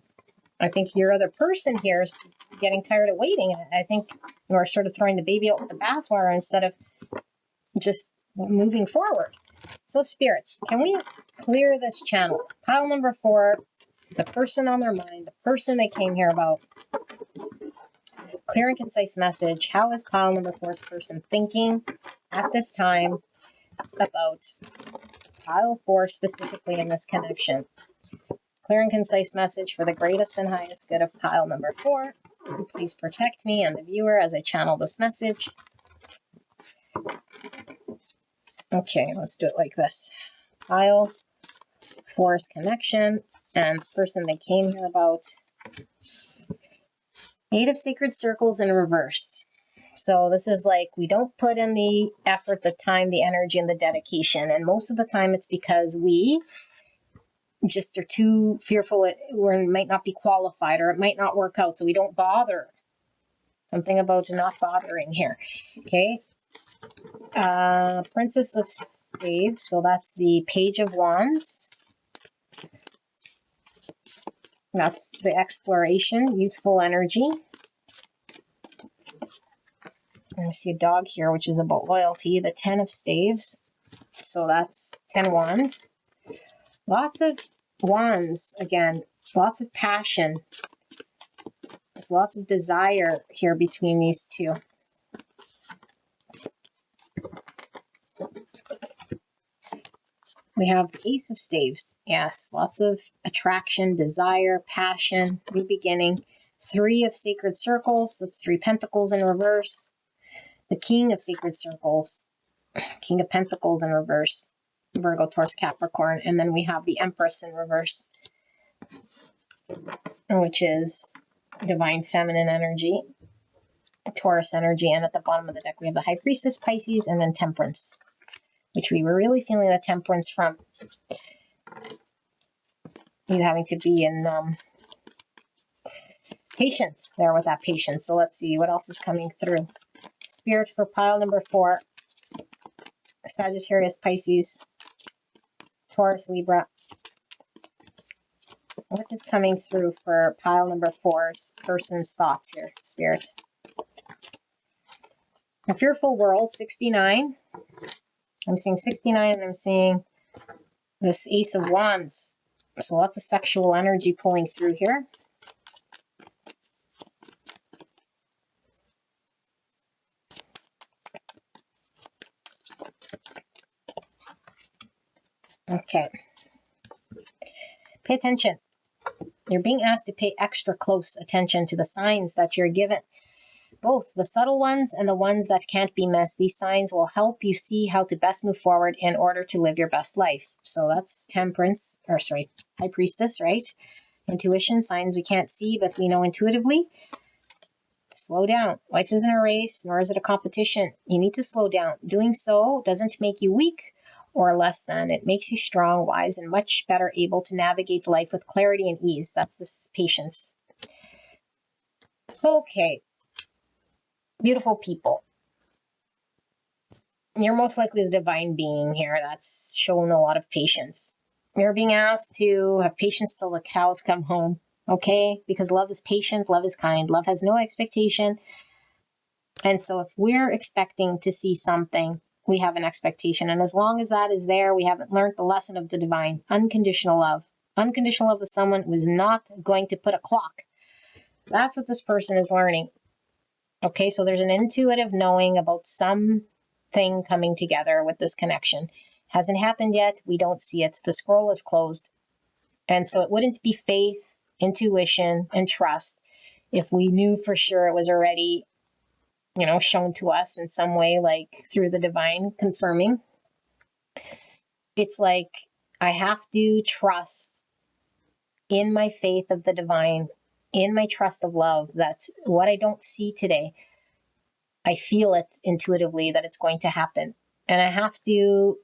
I think your other person here is getting tired of waiting. I think you're sort of throwing the baby out with the bathwater instead of just moving forward. So spirits, can we clear this channel? Pile number 4, the person on their mind, the person they came here about. Clear and concise message. How is pile number 4's person thinking at this time about pile 4 specifically in this connection? Clear and concise message for the greatest and highest good of pile number 4. Please protect me and the viewer as I channel this message. Okay, let's do it like this. Pile 4's connection and the person they came here about. 8 of Sacred Circles in reverse. So this is like, we don't put in the effort, the time, the energy, and the dedication. And most of the time it's because we just are too fearful it might not be qualified, or it might not work out, so we don't bother. Something about not bothering here. Okay. Princess of Staves, so that's the Page of Wands. That's the exploration, youthful energy. I see a dog here, which is about loyalty. The 10 of Staves, so that's 10 Wands. Lots of Wands, again, lots of passion. There's lots of desire here between these two. We have the Ace of Staves. Yes, lots of attraction, desire, passion, new beginning. 3 of Sacred Circles. That's 3 Pentacles in reverse. The King of Sacred Circles. King of Pentacles in reverse. Virgo, Taurus, Capricorn. And then we have the Empress in reverse, which is Divine Feminine energy, Taurus energy. And at the bottom of the deck, we have the High Priestess, Pisces, and then Temperance, which we were really feeling the Temperance from. you having to be in patience there with that patience. So let's see what else is coming through. Spirit for pile number 4, Sagittarius, Pisces, Taurus, Libra. What is coming through for pile number 4's person's thoughts here, Spirit? A fearful world, 69. I'm seeing 69 and I'm seeing this Ace of Wands. So lots of sexual energy pulling through here. Okay. Pay attention. You're being asked to pay extra close attention to the signs that you're given. Both the subtle ones and the ones that can't be missed. These signs will help you see how to best move forward in order to live your best life. So that's High Priestess, right? Intuition, signs we can't see, but we know intuitively. Slow down. Life isn't a race, nor is it a competition. You need to slow down. Doing so doesn't make you weak or less than. It makes you strong, wise, and much better able to navigate life with clarity and ease. That's this patience. Okay. Beautiful people. You're most likely the divine being here that's shown a lot of patience. You're being asked to have patience till the cows come home, okay? Because love is patient, love is kind, love has no expectation. And so if we're expecting to see something, we have an expectation. And as long as that is there, we haven't learned the lesson of the divine. Unconditional love. Unconditional love with someone who is not going to put a clock. That's what this person is learning. Okay, so there's an intuitive knowing about something coming together with this connection. Hasn't happened yet. We don't see it. The scroll is closed. And so it wouldn't be faith, intuition, and trust if we knew for sure it was already, shown to us in some way, like through the divine confirming. It's like I have to trust in my faith of the divine, in my trust of love, that what I don't see today, I feel it intuitively that it's going to happen. And I have to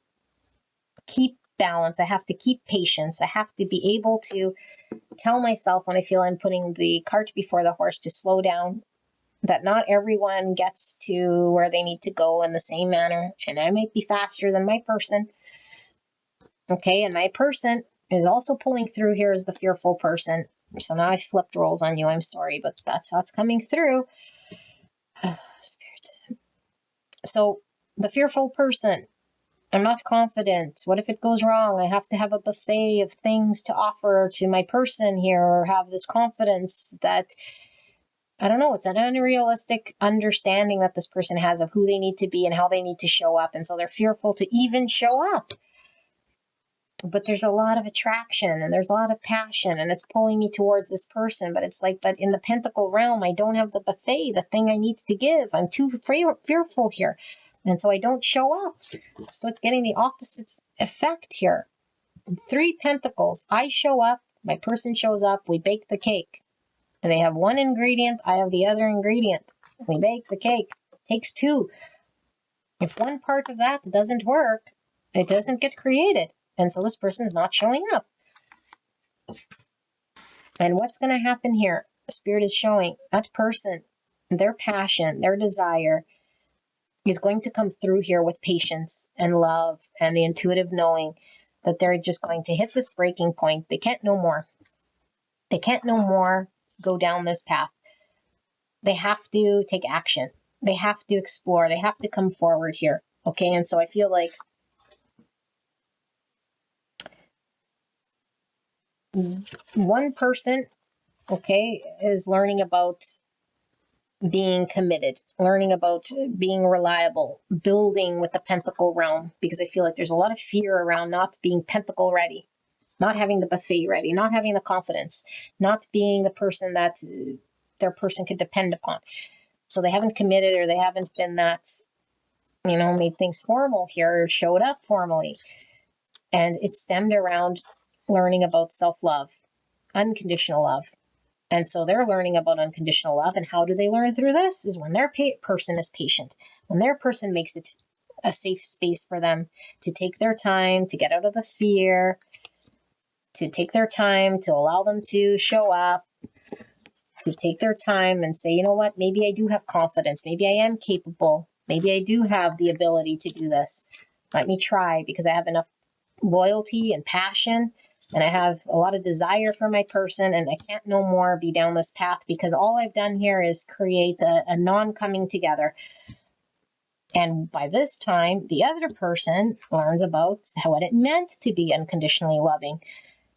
keep balance. I have to keep patience. I have to be able to tell myself when I feel I'm putting the cart before the horse to slow down, that not everyone gets to where they need to go in the same manner. And I might be faster than my person. Okay, and my person is also pulling through here as the fearful person. So now I flipped roles on you. I'm sorry, but that's how it's coming through. Spirit. So the fearful person, I'm not confident. What if it goes wrong? I have to have a buffet of things to offer to my person here, or have this confidence that, I don't know, it's an unrealistic understanding that this person has of who they need to be and how they need to show up. And so they're fearful to even show up. But there's a lot of attraction and there's a lot of passion and it's pulling me towards this person. But it's like, but in the pentacle realm, I don't have the buffet, the thing I need to give. I'm too fearful here. And so I don't show up. So it's getting the opposite effect here. 3 pentacles. I show up. My person shows up. We bake the cake. And they have one ingredient. I have the other ingredient. We bake the cake. Takes 2. If one part of that doesn't work, it doesn't get created. And so this person's not showing up. And what's going to happen here? Spirit is showing that person, their passion, their desire is going to come through here with patience and love and the intuitive knowing that they're just going to hit this breaking point. They can't no more. They can't no more go down this path. They have to take action. They have to explore. They have to come forward here. Okay, and so I feel like one person, okay, is learning about being committed, learning about being reliable, building with the pentacle realm, because I feel like there's a lot of fear around not being pentacle ready, not having the buffet ready, not having the confidence, not being the person that their person could depend upon. So they haven't committed, or they haven't been that, made things formal here, or showed up formally. And it stemmed around learning about self-love, unconditional love. And so they're learning about unconditional love. And how do they learn through this? Is when their person is patient, when their person makes it a safe space for them to take their time, to get out of the fear, to take their time, to allow them to show up, to take their time and say, you know what, maybe I do have confidence. Maybe I am capable. Maybe I do have the ability to do this. Let me try, because I have enough loyalty and passion, and I have a lot of desire for my person, and I can't no more be down this path, because all I've done here is create a non-coming together. And by this time, the other person learns about what it meant to be unconditionally loving.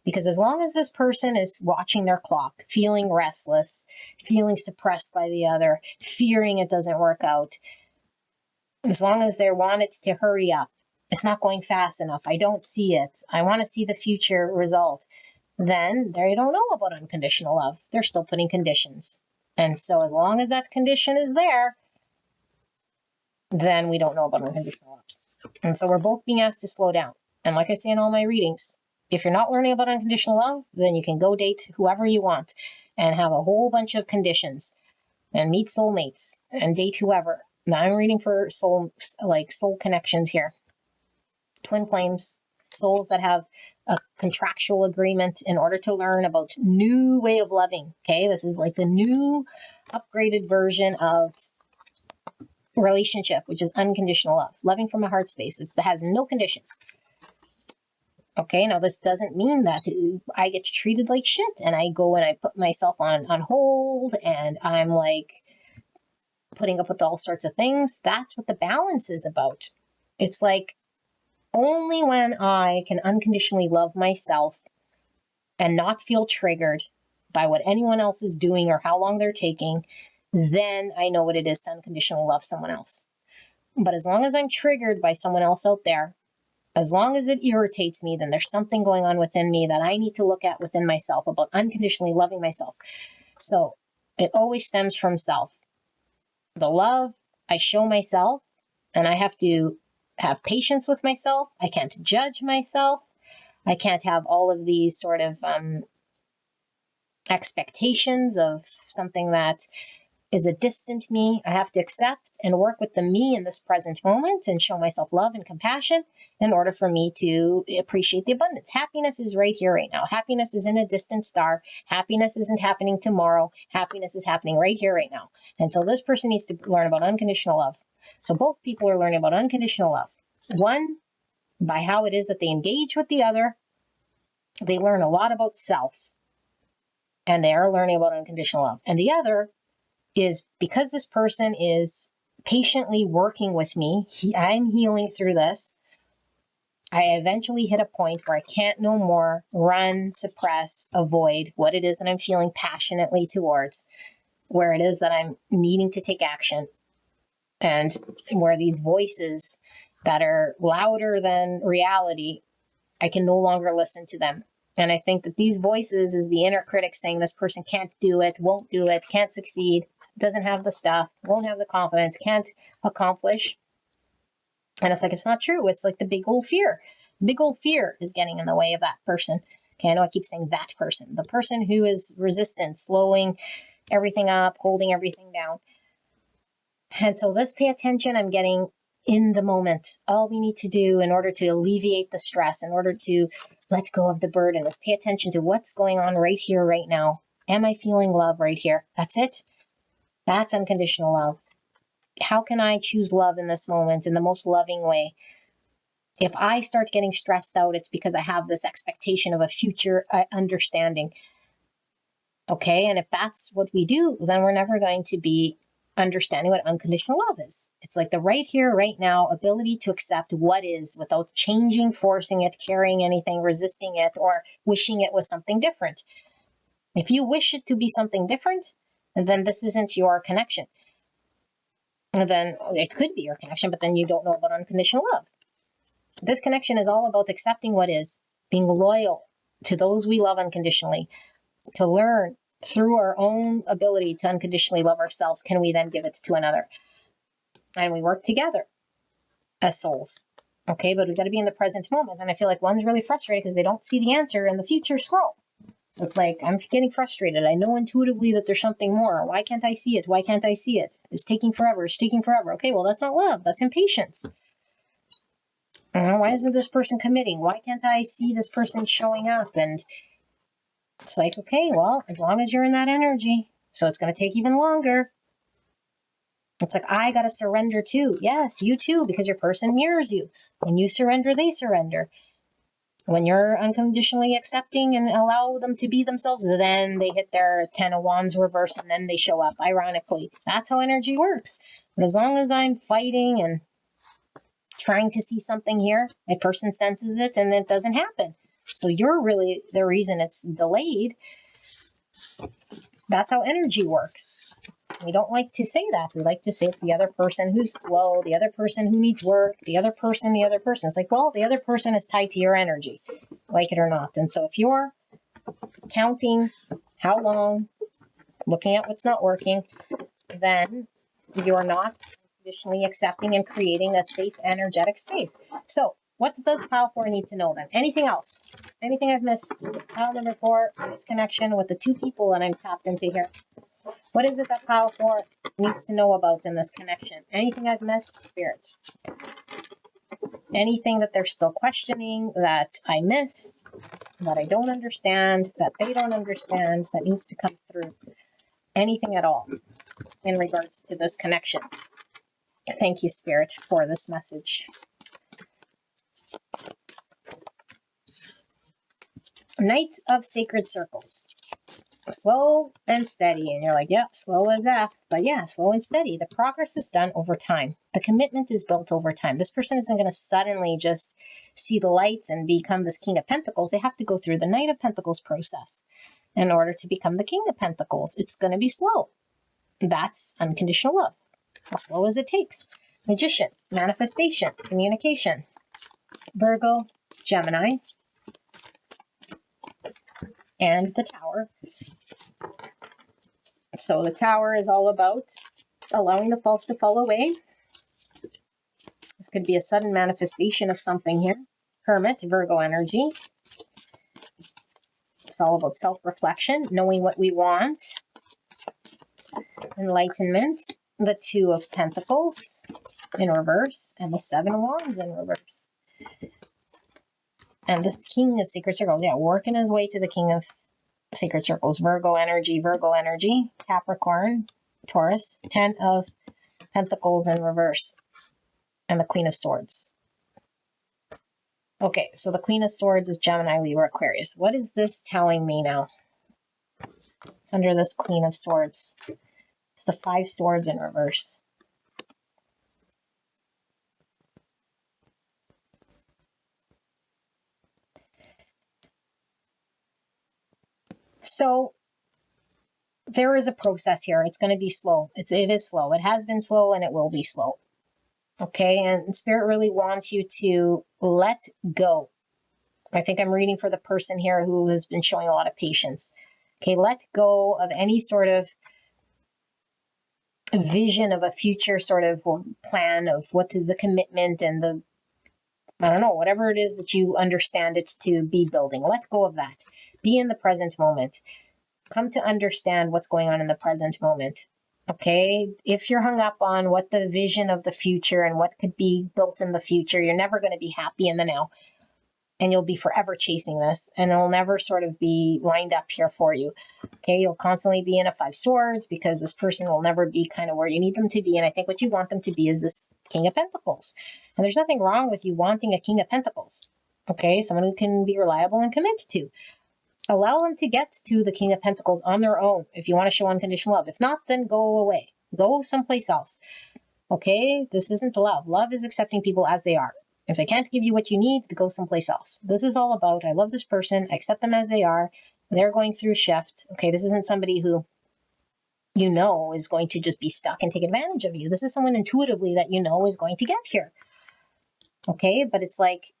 Because as long as this person is watching their clock, feeling restless, feeling suppressed by the other, fearing it doesn't work out, as long as they want it to hurry up, it's not going fast enough, I don't see it, I want to see the future result, then they don't know about unconditional love. They're still putting conditions. And so as long as that condition is there, then we don't know about unconditional love. And so we're both being asked to slow down. And like I say in all my readings, if you're not learning about unconditional love, then you can go date whoever you want and have a whole bunch of conditions and meet soulmates and date whoever. Now I'm reading for soul connections here. Twin flames, souls that have a contractual agreement in order to learn about new way of loving. Okay, this is like the new upgraded version of relationship, which is unconditional love, loving from a heart space. It has no conditions. Okay, now this doesn't mean that I get treated like shit and I go and I put myself on hold and I'm like putting up with all sorts of things. That's what the balance is about. It's like only when I can unconditionally love myself and not feel triggered by what anyone else is doing or how long they're taking, then I know what it is to unconditionally love someone else. But as long as I'm triggered by someone else out there, as long as it irritates me, then there's something going on within me that I need to look at within myself about unconditionally loving myself. So it always stems from self. The love I show myself, and I have to have patience with myself. I can't judge myself. I can't have all of these sort of expectations of something that is a distant me. I have to accept and work with the me in this present moment and show myself love and compassion in order for me to appreciate the abundance. Happiness is right here, right now. Happiness is in a distant star. Happiness isn't happening tomorrow. Happiness is happening right here, right now. And so this person needs to learn about unconditional love. So both people are learning about unconditional love. One, by how it is that they engage with the other. They learn a lot about self. And they are learning about unconditional love. And the other is because this person is patiently working with me, I'm healing through this. I eventually hit a point where I can't no more run, suppress, avoid what it is that I'm feeling passionately towards, where it is that I'm needing to take action, and where these voices that are louder than reality, I can no longer listen to them. And I think that these voices is the inner critic saying this person can't do it, won't do it, can't succeed, doesn't have the stuff, won't have the confidence, can't accomplish. And it's like, it's not true. It's like the big old fear. The big old fear is getting in the way of that person. Okay, I know I keep saying that person. The person who is resistant, slowing everything up, holding everything down. And so let's pay attention. I'm getting in the moment. All we need to do in order to alleviate the stress, in order to let go of the burden, is pay attention to what's going on right here, right now. Am I feeling love right here? That's it. That's unconditional love. How can I choose love in this moment in the most loving way? If I start getting stressed out, it's because I have this expectation of a future understanding. Okay, and if that's what we do, then we're never going to be understanding what unconditional love is. It's like the right here, right now ability to accept what is without changing, forcing it, carrying anything, resisting it, or wishing it was something different. If you wish it to be something different, then this isn't your connection. And then it could be your connection, but then you don't know about unconditional love. This connection is all about accepting what is, being loyal to those we love unconditionally, to learn through our own ability to unconditionally love ourselves, can we then give it to another? And we work together as souls. Okay, but we've got to be in the present moment. And I feel like one's really frustrated because they don't see the answer in the future scroll. So it's like, I'm getting frustrated. I know intuitively that there's something more. Why can't I see it? Why can't I see it? It's taking forever. It's taking forever. Okay, well, that's not love. That's impatience. Why isn't this person committing? Why can't I see this person showing up? And it's like, okay, well, as long as you're in that energy, so it's going to take even longer. It's like, I got to surrender too. Yes, you too, because your person mirrors you. When you surrender, they surrender. When you're unconditionally accepting and allow them to be themselves, then they hit their 10 of Wands reverse and then they show up, ironically. That's how energy works. But as long as I'm fighting and trying to see something here, my person senses it and it doesn't happen. So you're really the reason it's delayed. That's how energy works. We don't like to say that. We like to say it's the other person who's slow, the other person who needs work, the other person. It's like, well, the other person is tied to your energy, like it or not. And so if you're counting how long, looking at what's not working, then you're not conditionally accepting and creating a safe energetic space. So what does pile 4 need to know then? Anything else? Anything I've missed? Pile number 4, this connection with the 2 people that I'm tapped into here. What is it that pile 4 needs to know about in this connection? Anything I've missed, spirits? Anything that they're still questioning, that I missed, that I don't understand, that they don't understand, that needs to come through? Anything at all in regards to this connection? Thank you, Spirit, for this message. Knight of Sacred Circles. Slow and steady. And you're like, yep, slow as F. But yeah, slow and steady. The progress is done over time. The commitment is built over time. This person isn't going to suddenly just see the lights and become this King of Pentacles. They have to go through the Knight of Pentacles process in order to become the King of Pentacles. It's going to be slow. That's unconditional love. As slow as it takes. Magician, manifestation, communication. Virgo, Gemini, and the Tower. So the Tower is all about allowing the false to fall away. This could be a sudden manifestation of something here. Hermit, Virgo energy. It's all about self-reflection, knowing what we want. Enlightenment, the 2 of Pentacles in reverse, and the 7 of Wands in reverse. And this King of Sacred Circles, yeah, working his way to the King of Sacred Circles. Virgo energy, Capricorn, Taurus, 10 of Pentacles in reverse, and the Queen of Swords. Okay, so the Queen of Swords is Gemini, Libra, Aquarius. What is this telling me now? It's under this Queen of Swords. It's the 5 swords in reverse. So there is a process here. It's going to be slow. It is slow. It has been slow and it will be slow. Okay, and Spirit really wants you to let go. I think I'm reading for the person here who has been showing a lot of patience. Okay, let go of any sort of vision of a future sort of plan of what's the commitment and the, I don't know, whatever it is that you understand it to be building. Let go of that. Be in the present moment. Come to understand what's going on in the present moment. Okay, if you're hung up on what the vision of the future and what could be built in the future, you're never going to be happy in the now. And you'll be forever chasing this, and it'll never sort of be lined up here for you. Okay, you'll constantly be in a 5 swords because this person will never be kind of where you need them to be. And I think what you want them to be is this King of Pentacles. And there's nothing wrong with you wanting a King of Pentacles. Okay, someone who can be reliable and commit to. Allow them to get to the King of Pentacles on their own if you want to show unconditional love. If not, then go away. Go someplace else. Okay? This isn't love. Love is accepting people as they are. If they can't give you what you need, go someplace else. This is all about, I love this person, I accept them as they are. They're going through a shift. Okay? This isn't somebody who you know is going to just be stuck and take advantage of you. This is someone intuitively that you know is going to get here. Okay? But it's like,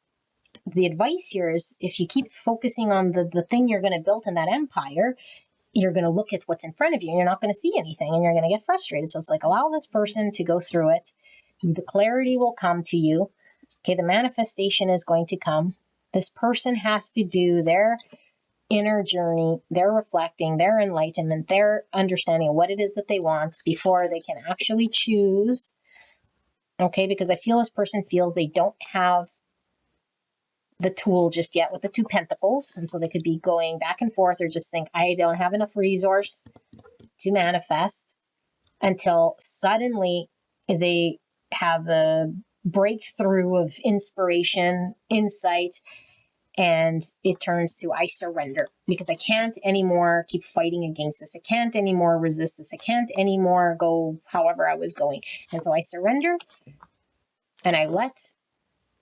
the advice here is if you keep focusing on the thing you're going to build in that empire, you're going to look at what's in front of you and you're not going to see anything and you're going to get frustrated. So it's like, allow this person to go through it. The clarity will come to you. Okay, the manifestation is going to come. This person has to do their inner journey, their reflecting, their enlightenment, their understanding of what it is that they want before they can actually choose. Okay, because I feel this person feels they don't have the tool just yet with the 2 pentacles. And so they could be going back and forth or just think, I don't have enough resource to manifest, until suddenly they have a breakthrough of inspiration, insight, and it turns to, I surrender, because I can't anymore keep fighting against this. I can't anymore resist this. I can't anymore go however I was going. And so I surrender and I let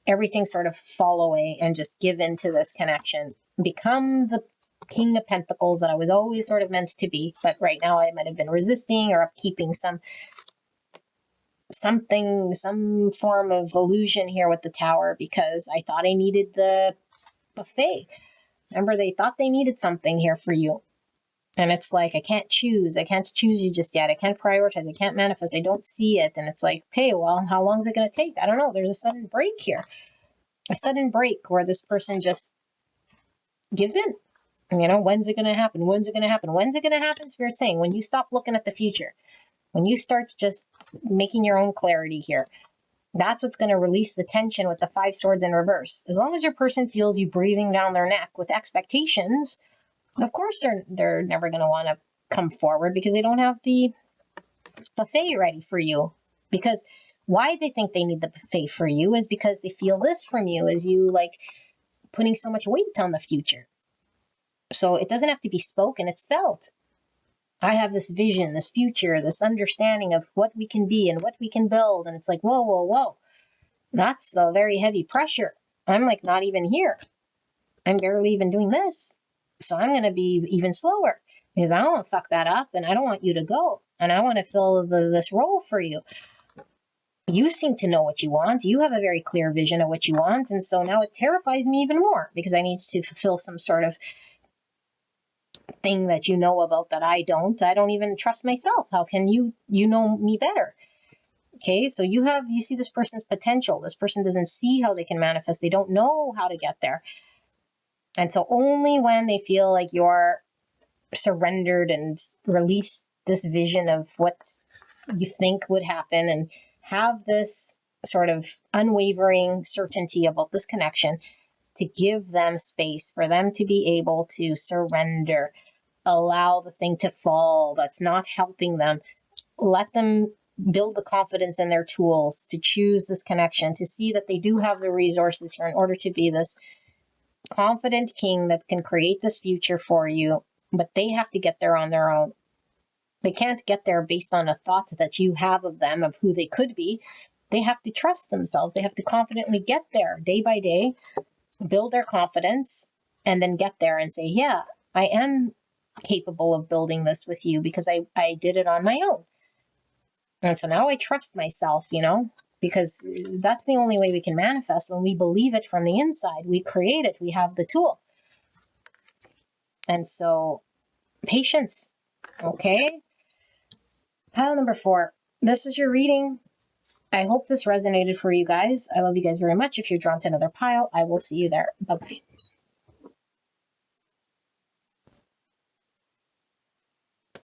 everything sort of fall away and just give into this connection, become the King of Pentacles that I was always sort of meant to be. But right now I might have been resisting or upkeeping some form of illusion here with the Tower, because I thought I needed the buffet. Remember, they thought they needed something here for you. And it's like, I can't choose. I can't choose you just yet. I can't prioritize. I can't manifest. I don't see it. And it's like, okay, well, how long is it going to take? I don't know. There's a sudden break here. A sudden break where this person just gives in. You know, when's it going to happen? When's it going to happen? When's it going to happen? Spirit's saying, when you stop looking at the future, when you start just making your own clarity here, that's what's going to release the tension with the 5 swords in reverse. As long as your person feels you breathing down their neck with expectations, of course they're never going to want to come forward, because they don't have the buffet ready for you. Because why they think they need the buffet for you is because they feel this from you, is you like putting so much weight on the future. So it doesn't have to be spoken, it's felt. I have this vision, this future, this understanding of what we can be and what we can build. And it's like, whoa, whoa, whoa. That's a very heavy pressure. I'm like not even here. I'm barely even doing this. So I'm going to be even slower, because I don't want to fuck that up, and I don't want you to go. And I want to fill this role for you. You seem to know what you want. You have a very clear vision of what you want. And so now it terrifies me even more, because I need to fulfill some sort of thing that you know about that I don't. I don't even trust myself. How can you know me better? Okay, so you see this person's potential. This person doesn't see how they can manifest. They don't know how to get there. And so only when they feel like you're surrendered and release this vision of what you think would happen, and have this sort of unwavering certainty about this connection, to give them space for them to be able to surrender, allow the thing to fall that's not helping them, let them build the confidence in their tools to choose this connection, to see that they do have the resources here in order to be this confident king that can create this future for you. But they have to get there on their own. They can't get there based on a thought that you have of them, of who they could be. They have to trust themselves. They have to confidently get there day by day, build their confidence, and then get there and say, yeah, I am capable of building this with you, because I did it on my own. And so now I trust myself, because that's the only way we can manifest, when we believe it from the inside. We create it. We have the tool. And so patience. Okay. Pile number 4. This is your reading. I hope this resonated for you guys. I love you guys very much. If you're drawn to another pile, I will see you there. Bye-bye.